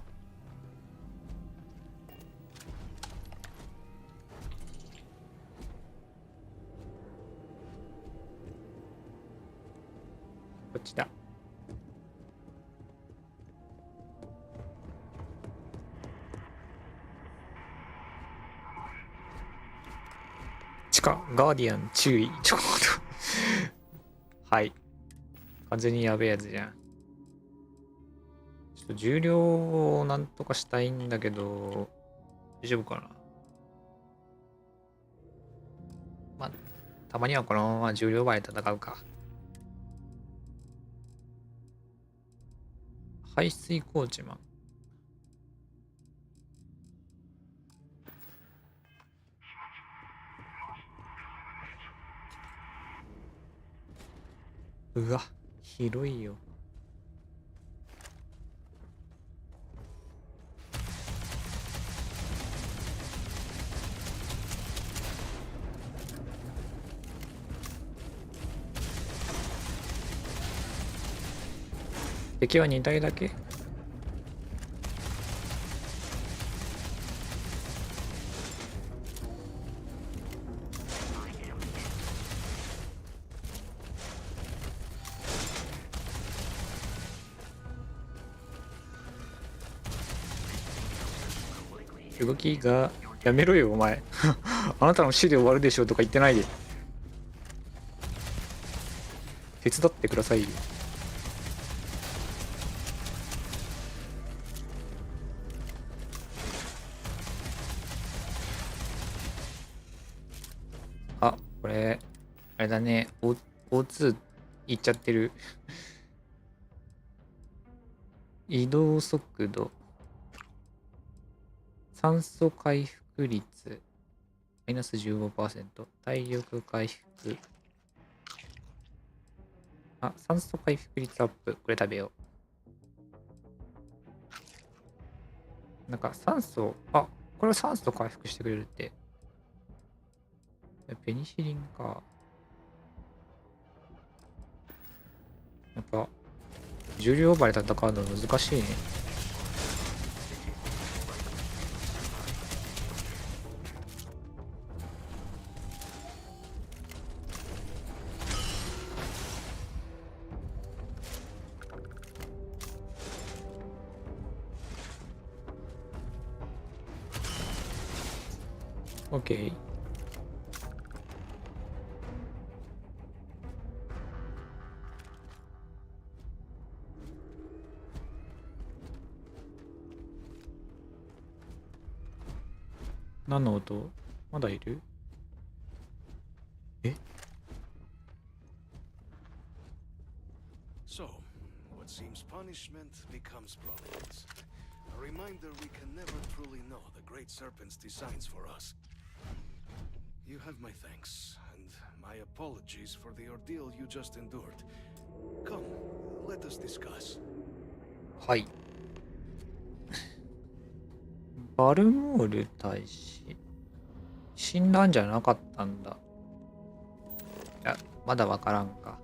こっちだ。地下ガーディアン注意。ちょっとはい。完全にやべえやつじゃん。ちょっと重量をなんとかしたいんだけど、大丈夫かな。まあ、たまにはこのまま重量倍で戦うか。排水コーチマン。うわ、広いよ。敵は2体だけ？動きがやめろよお前あなたの死で終わるでしょとか言ってないで、手伝ってくださいよ。あ、これあれだね、O2 いっちゃってる移動速度、酸素回復率マイナス 15%、体力回復、あ、酸素回復率アップ、これ食べよう。なんか酸素、あ、これ酸素回復してくれるって。ペニシリンか。やっぱ重量オーバーで戦うの難しいね。OK。何の音？まだいる？え？ So, what seems punishment becomes providence. A reminder we can never truly know the great serpent's designs for us. You have my thanks, and my apologies for the ordeal you just endured. Come, let us discuss. はい。バルモール大使死んだんじゃなかったんだ。いや、まだわからんか。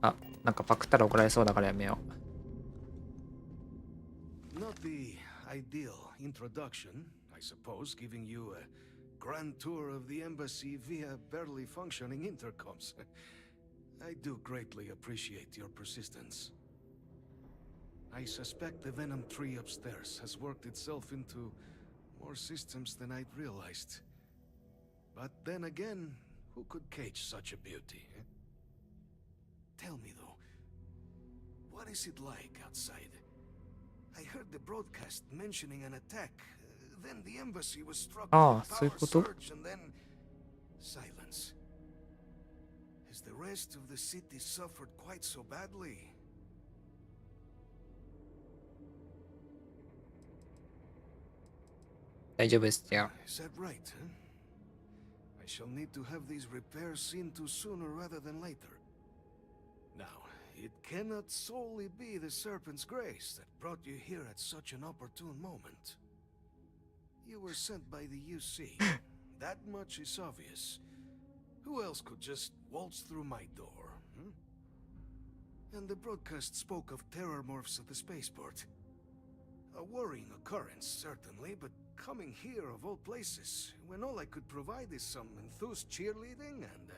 あ、なんかパクったら怒られそうだからやめよう。Not the ideal introduction, I suppose, giving you a grand tour of the embassy via barely functioning intercoms. I do greatly appreciate your persistence. I suspect the venom tree upstairs has worked itself into more systems than I'd realized. But then again, who could cage such a beauty? Eh? Tell me though, what is it like outside? I heard the broadcast mentioning an attack. Then the embassy was struck by a power surge and then silence. Has the rest of the city suffered quite so badly? Is that right, huh? I shall need to have these repairs seen to sooner rather than later. Now, it cannot solely be the Serpent's grace that brought you here at such an opportune moment. You were sent by the UC. That much is obvious. Who else could just waltz through my door, hmm? And the broadcast spoke of terror morphs at the spaceport. A worrying occurrence, certainly, but coming here of all places, when all I could provide is some enthused cheerleading and...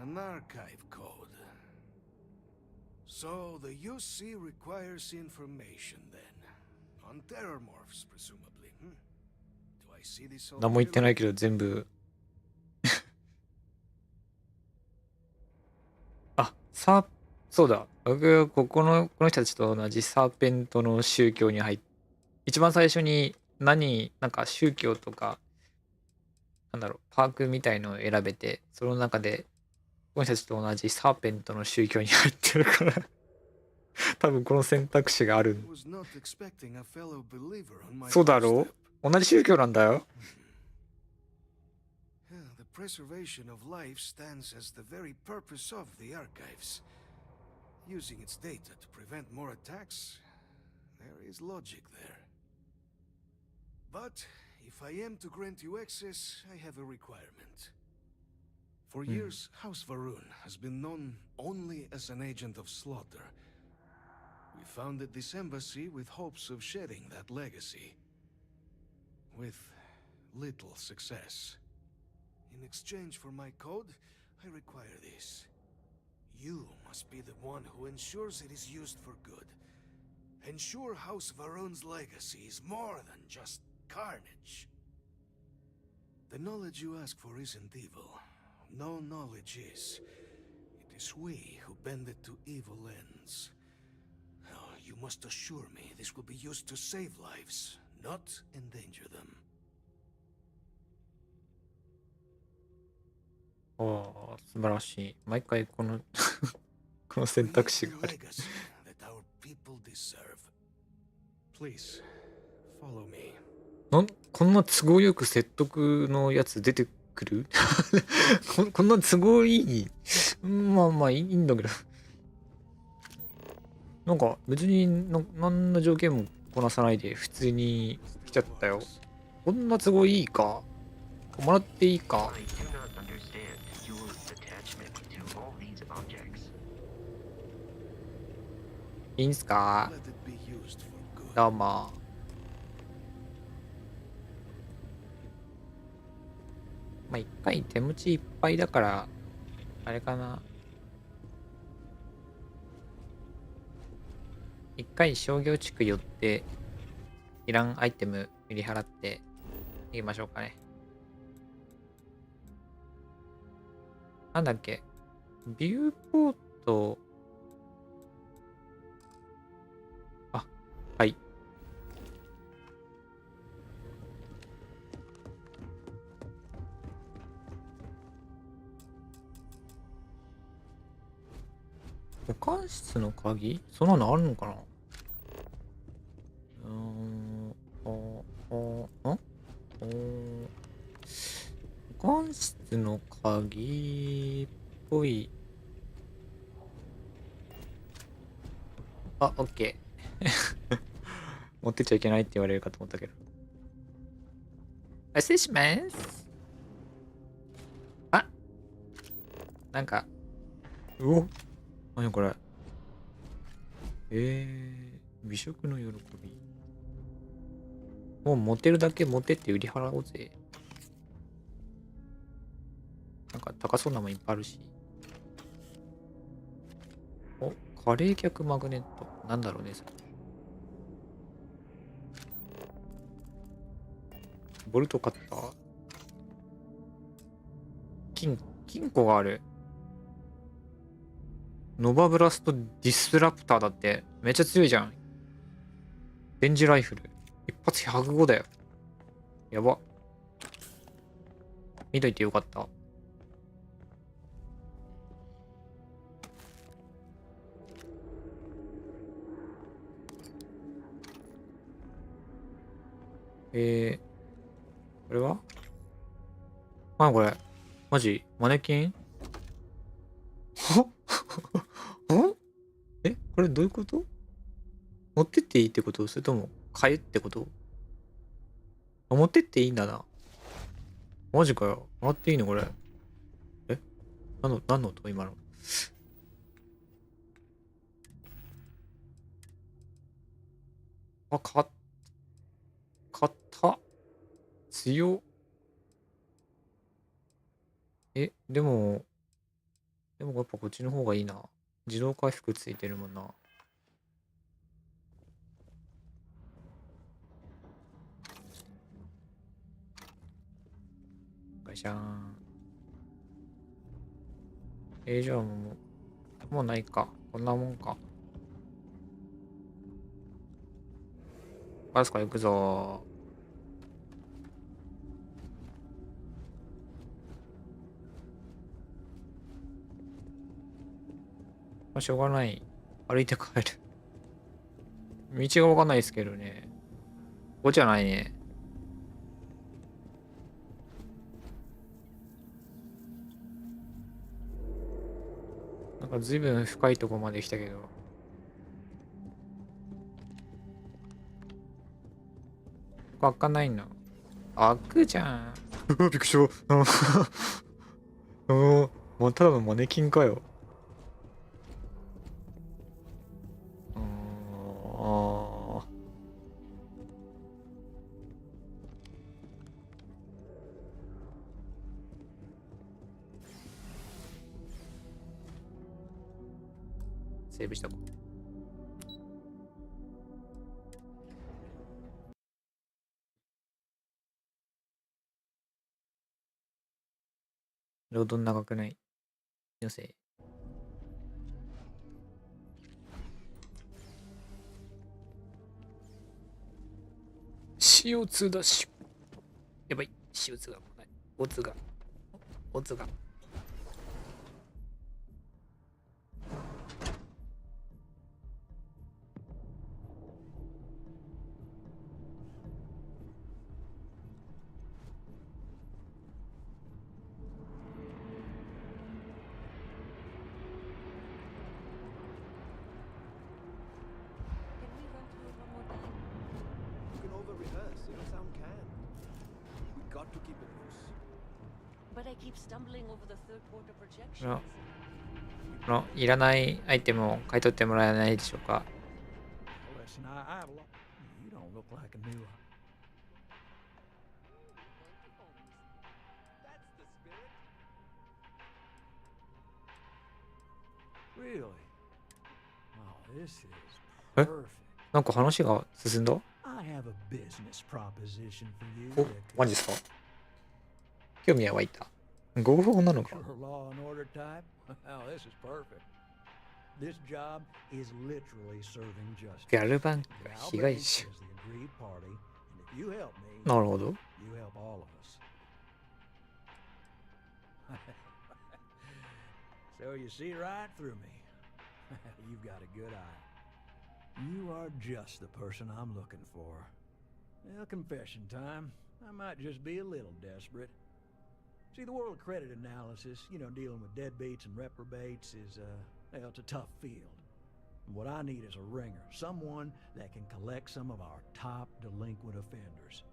an archive code. So the UC requires information then. On terror morphs, presumably, hmm? Do I see this all? 何も言ってないけど全部あ、そうだ。僕はこの人たちと同じサーペントの宗教に入って、一番最初になんか宗教とか、なんだろう、パークみたいのを選べて、その中で、この人たちと同じサーペントの宗教に入ってるから多分この選択肢がある。そうだろう？同じ宗教なんだよ。The preservation of life stands as the very purpose of the archives. Using its data to prevent more attacks, there is logic there. But if I am to grant you access, I have a requirement. For years, House Varun has been known only as an agent of slaughter. We founded this embassy with hopes of shedding that legacy. With little success. In exchange for my code, I require this. You must be the one who ensures it is used for good. Ensure House Varun's legacy is more than just carnage. The knowledge you ask for isn't evil. No knowledge is. It is we who bend it to evil ends. Oh, you must assure me this will be used to save lives, not endanger them. おー、素晴らしい。毎回このこの選択肢がある。Please, follow me. こんな都合よく説得のやつ出てくるこんな都合いい。まあまあいいんだけど。なんか別に何の条件もこなさないで普通に来ちゃったよ。こんな都合いいか。もらっていいか。いいんすか。どうも。まあ一回手持ちいっぱいだからあれかな。一回商業地区寄っていらんアイテム売り払っていきましょうかね。なんだっけ、ビューポート。あ、はい。保管室の鍵？そんなのあるのかな？保管室の鍵っぽい。あ、オッケー。持ってっちゃいけないって言われるかと思ったけど。失礼します。あ、なんか、うお、何これ。美食の喜び。もう持てるだけ持てって売り払おうぜ。なんか高そうなもんいっぱいあるし。お、カレー客マグネット。なんだろうね、それ。ボルトカッター。金庫がある。ノバブラストディスラプターだって。めっちゃ強いじゃん。レンジライフル。一発105だよ。やば。見といてよかった。これは？あ、これ。マジ？マネキン？これどういうこと？持ってっていいってこと？それとも買えってこと？持ってっていいんだな。マジかよ。もらっていいのこれ。何の音今の。あ、買った。強っ。でもやっぱこっちの方がいいな。自動回復ついてるもんな。ガシャーン。じゃあもうないか。こんなもんか。バスカ行くぞー。まあ、しょうがない。歩いて帰る。道がわかんないですけどね。ここじゃないね。なんか随分深いとこまで来たけど。ここ開かないの。開くじゃん。びっくりした。おお、もうただのマネキンかよ。ああ。セーブしたこう。ロード長くない？よせ。CO2 ダッシュ。やばい。CO2 が来ない。オツが。オツが。You can over-rehearse, it'll sound canned. We got to keep it loose. But I keep stumbling over the third quarter こ projections. の、このいらないアイテムを買い取ってもらえないでしょうか。Listen, you don't look like a new one. Really? Oh, this is え perfect. なんか話が進んだ？ I have a business proposition for you. お、マジですか？興味は湧いた。合法なのか？ You're a law and order type? Well, this is perfect. This job is literally serving justice. ギャルバンクが Now 被害 Banks 者。 is the agreed party, and if you help me, なるほど。 you help all of us. So you see right through me. You've got a good eye. You are just the person I'm looking for. Well, confession time. I might just be a little desperate. See, the world of credit analysis, dealing with deadbeats and reprobates is, well, it's a tough field. And what I need is a ringer, someone that can collect some of our top delinquent offenders.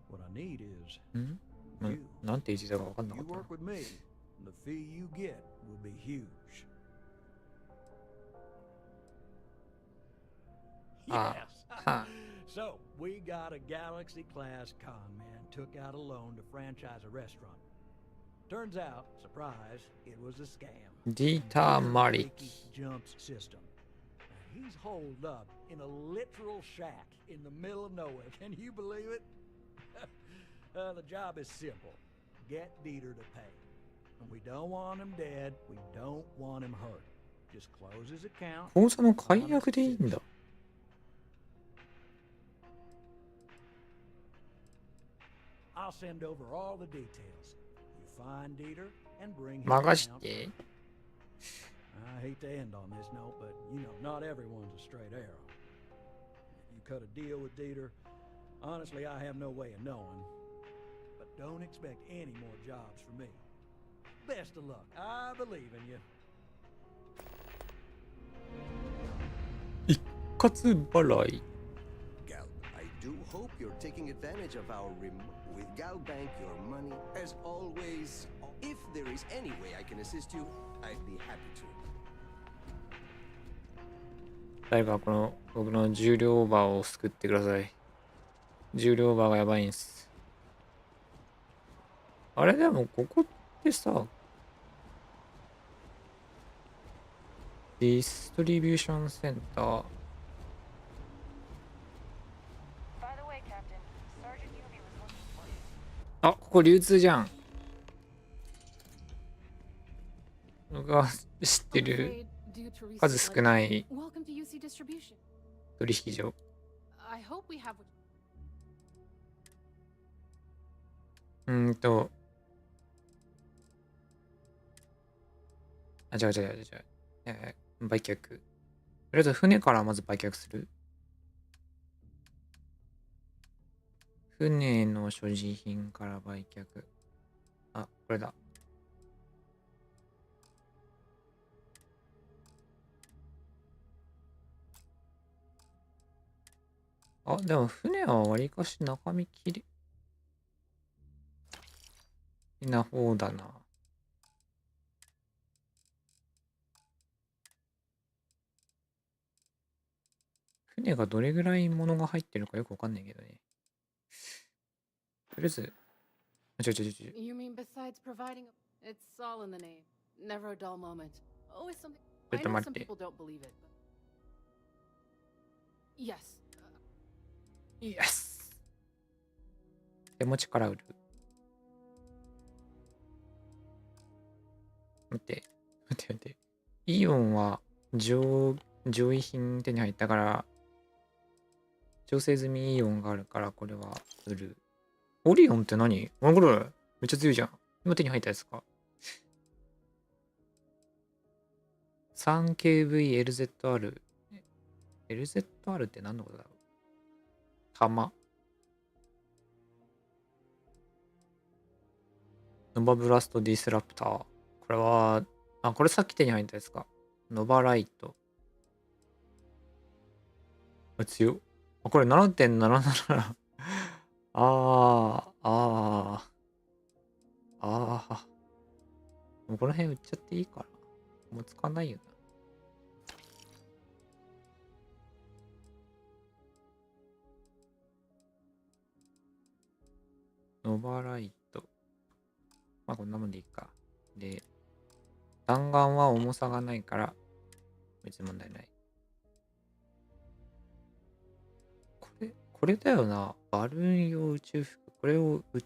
What I need is なんて言ってたか分かんなか you ったな。 work with me. The fee you get will be huge. ああ、は So, we got a Galaxy-class con man took out a loan to franchise a restaurant. Turns out, surprise, it was a scam. ディーター・マリ Jumps system. And he's holed up in a literal shack in the middle of nowhere. Can you believe it? The job is simple. Get Dieter to pay. And we don't want him dead. We don't want him hurt. Just close his account. 口座の解約でいいんだ。 I'll send over all the details. You find Dieter and bring him 任し down. て。 I hate to end on this note, but not everyone's a straight arrow. If you cut a deal with Dieter, honestly, I have no way of knowing. But don't expect any more jobs from me. Best of luck. I believe in you. 一括払い。 Gal, I do hope you're taking advantage of our with Gal Bank your money. As always, if there is any way I can assist you, I'd be happy to. 誰かこの僕の重量オーバーを救ってください。重量オーバーがやばいんです。あれでもここってさ、ディストリビューションセンター。あ、ここ流通じゃん。僕が知ってる数少ない取引所。あ、違う。売却。とりあえず船からまず売却する。船の所持品から売却。あ、これだ。あ、でも船はわりかし中身きれいな方だな。船がどれぐらい物が入ってるのかよくわかんないけどね。とりあえず、You mean besides providing it's all in the name. Never a dull moment. Always something. ちょ I っと know 待 some って。 people don't believe it. But... Yes. Yes! 手持ちから売る。待って。イオンは上位品手に入ったから、調整済みイオンがあるから、これは売る。オリオンって何？これめっちゃ強いじゃん。今手に入ったやつか。3KVLZR。LZR って何のことだろう？弾。ノバブラストディスラプター。これは、これさっき手に入ったやつか。ノバライト。強っ。これ 7.77 もうこの辺売っちゃっていいかな。もう使わないよな。ノバライト。こんなもんでいいか。で、弾丸は重さがないから、別に問題ない。これだよな。バルーン用宇宙服。これを売っ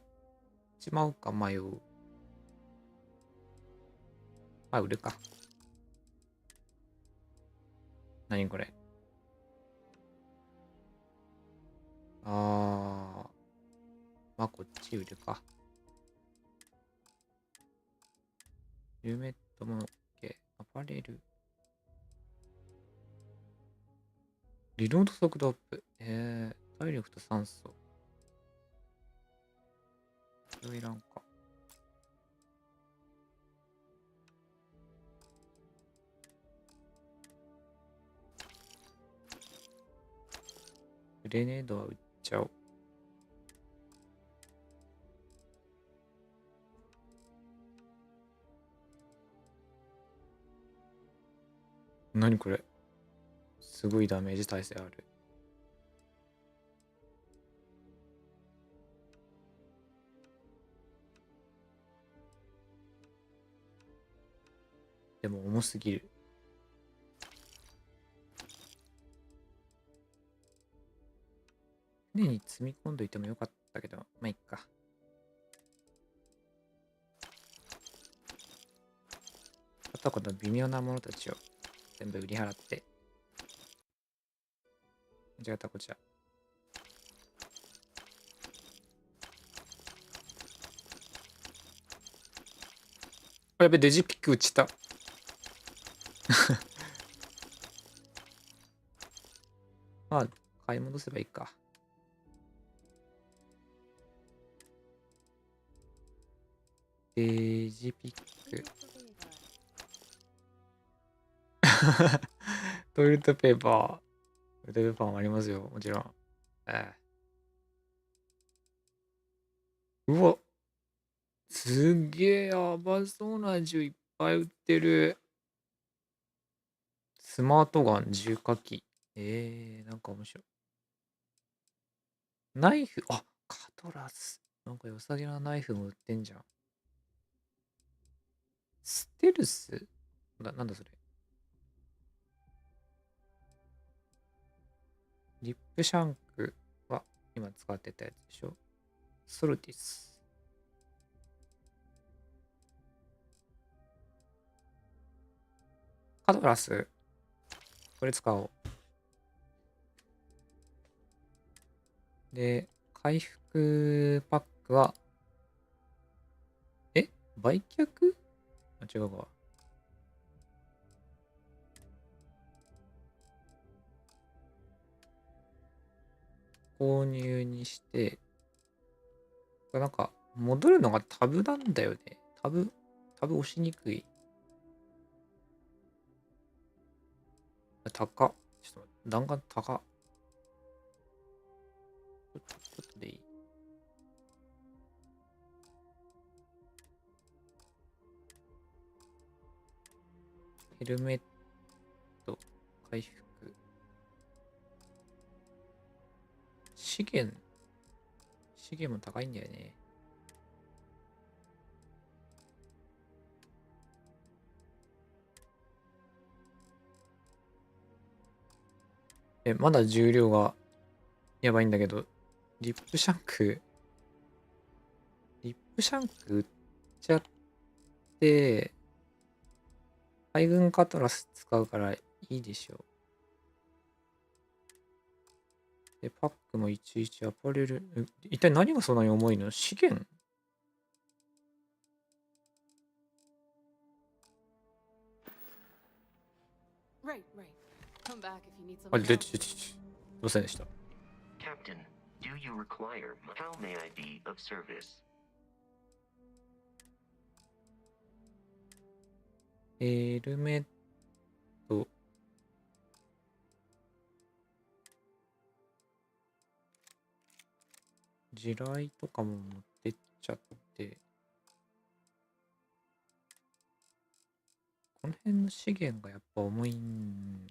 ちまうか迷う。売るか。何これ。こっち売るか。ヘルメットも OK。アパレル。リロード速度アップ。体力と酸素。これいらんか。グレネードは売っちゃおう。何これ？すごいダメージ耐性ある。でも重すぎる。船に積み込んどいてもよかったけど、いっか。あとはこの微妙なものたちを全部売り払って。違った、こちら。やべ、デジピック打ちた。買い戻せばいいか。デジピック。トイレットペーパー。トイレットペーパーもありますよ、もちろん。うわ、すげえやばそうな銃いっぱい売ってる。スマートガン重火器。なんか面白い。ナイフ、カトラス。なんか良さげなナイフも売ってんじゃん。ステルスなんだそれ。リップシャンクは今使ってたやつでしょ。ソルティス。カトラス。これ使おう。で、回復パックは、売却？違うか。購入にして、なんか、戻るのがタブなんだよね。タブ押しにくい。高っ。ちょっと弾丸高っ。ちょっとでいい。ヘルメット、回復。資源も高いんだよね。まだ重量がやばいんだけど、リップシャンク売っちゃって、海軍カトラス使うからいいでしょう。で、パックも11アパレル。一体何がそんなに重いの？資源？あ、出て。すいませんでした。Captain, do you require how may I be of service? ヘルメット。地雷とかも持ってっちゃって。この辺の資源がやっぱ重いん。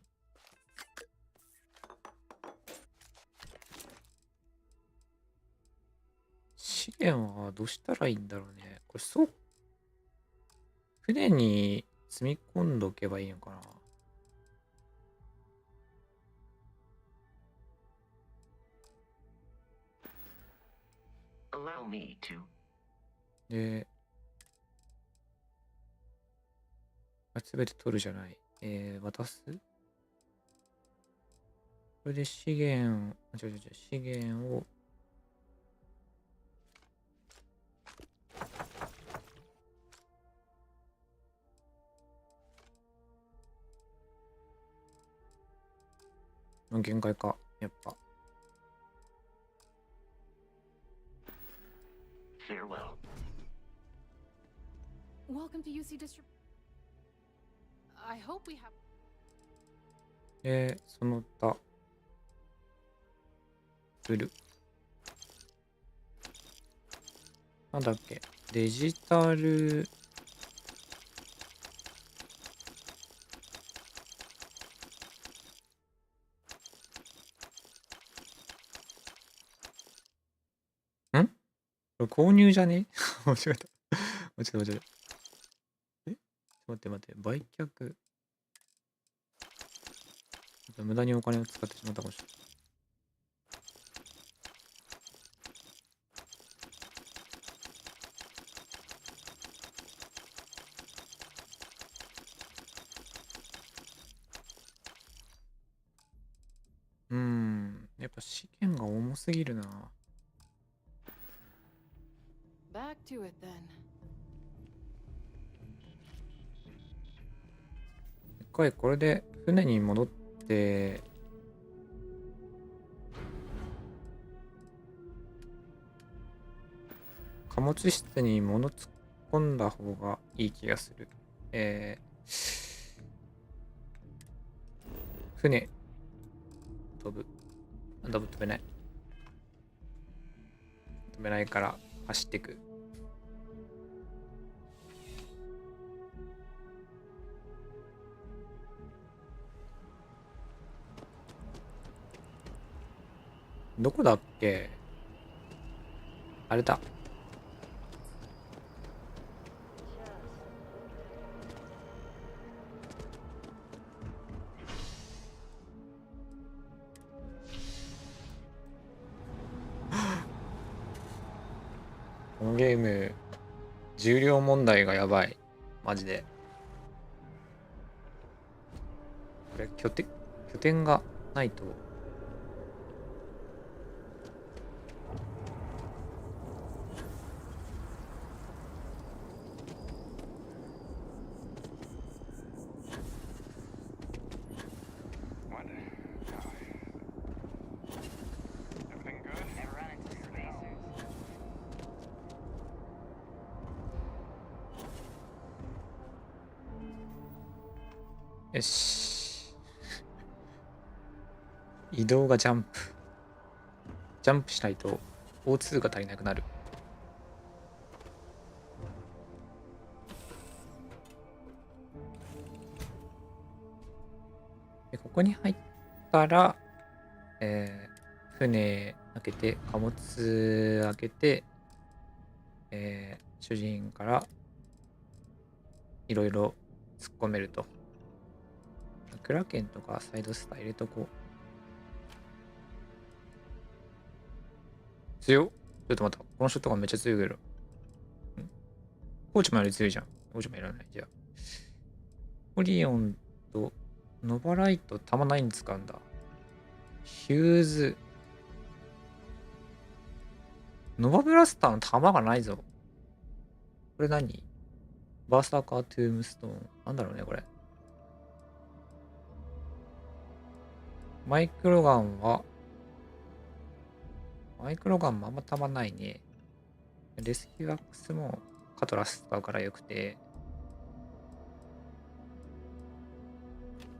資源はどうしたらいいんだろうね。これ船に積み込んどけばいいのかな。Allow me to. で、すべて取るじゃない。渡す？これで資源を限界か、やっぱ。Farewell. Welcome to UC District. I hope we have. その他売る。なんだっけ、デジタルこれ購入じゃね？間違えた。間違えた。待って。売却。無駄にお金を使ってしまったかもしれない。やっぱ資源が重すぎるな。Back to it then. 一回これで船に戻って貨物室に物突っ込んだ方がいい気がする。船飛べない。飛べないから走ってく。どこだっけ？あれだ。このゲーム、重量問題がやばい。マジで。これ、拠点がないと。よし。移動がジャンプしないと O2 が足りなくなる。でここに入ったら、船開けて、貨物開けて、主人からいろいろ突っ込めると。クラケンとかサイドスター入れとこう。強っ。ちょっと待った。この人とかめっちゃ強いけど。コーチマンより強いじゃん。コーチマンいらない。じゃあ。オリオンとノバライトたまないに使うんだ。ヒューズ。ノバブラスターの弾がないぞ。これ何？バーサーカートゥームストーン。なんだろうね、これ。マイクロガンもあんま弾ないね。レスキューアックスもカトラス使うからよくて。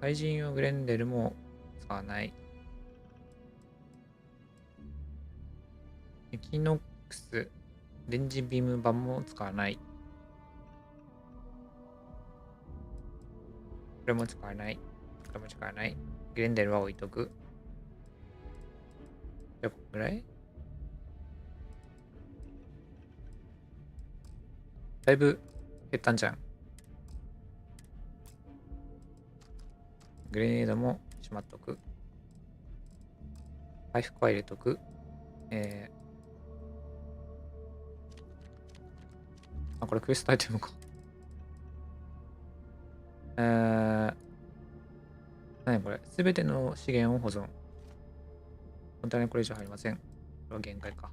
怪人用グレンデルも使わない。エキノックス、レンジビーム版も使わない。これも使わない。これも使わない。グレンデルは置いとく。じゃあ、こんぐらい？だいぶ減ったんじゃん。グレネードもしまっとく。回復は入れとく。あ、これクエストアイテムか。何これ？すべての資源を保存。本当にこれ以上入りません。これは限界か。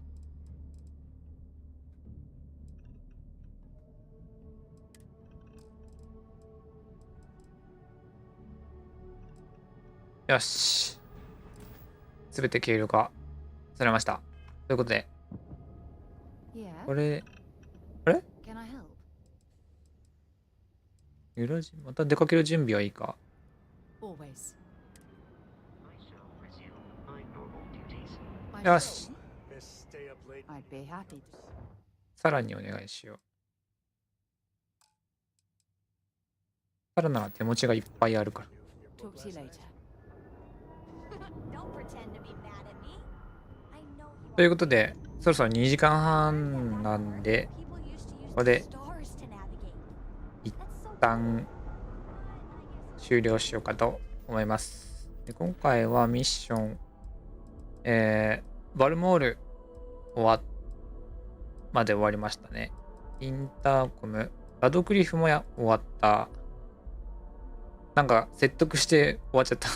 よし。すべて軽量化されました。ということで、これ、あれ？また出かける準備はいいか。よし。さらにお願いしよう。さらなら手持ちがいっぱいあるから。ということで、そろそろ2時間半なんで、ここで一旦終了しようかと思います。で、今回はミッション、バルモールまで終わりましたね。インターコム、ラドクリフも終わった。なんか説得して終わっちゃった。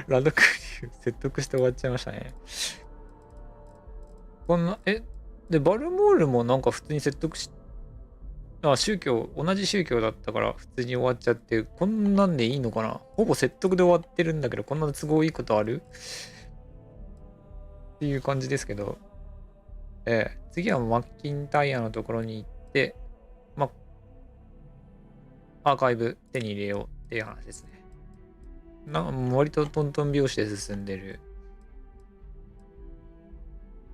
ラドクリフ説得して終わっちゃいましたね。こんな、で、バルモールもなんか普通に説得し、同じ宗教だったから普通に終わっちゃって、こんなんでいいのかな？ほぼ説得で終わってるんだけど、こんな都合いいことある？っていう感じですけど、次はマッキンタイヤのところに行って、アーカイブ手に入れようっていう話ですね。割とトントン拍子で進んでる。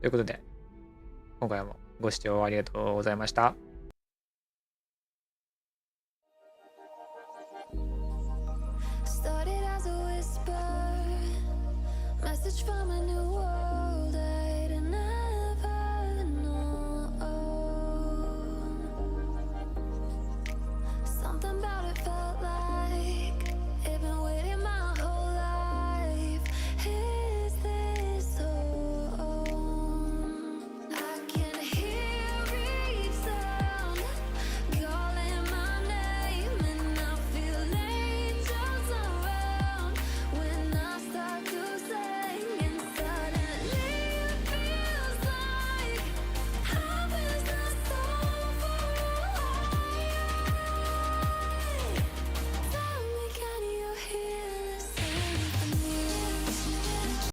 ということで、今回もご視聴ありがとうございました。Started as a whisper, message from a new world.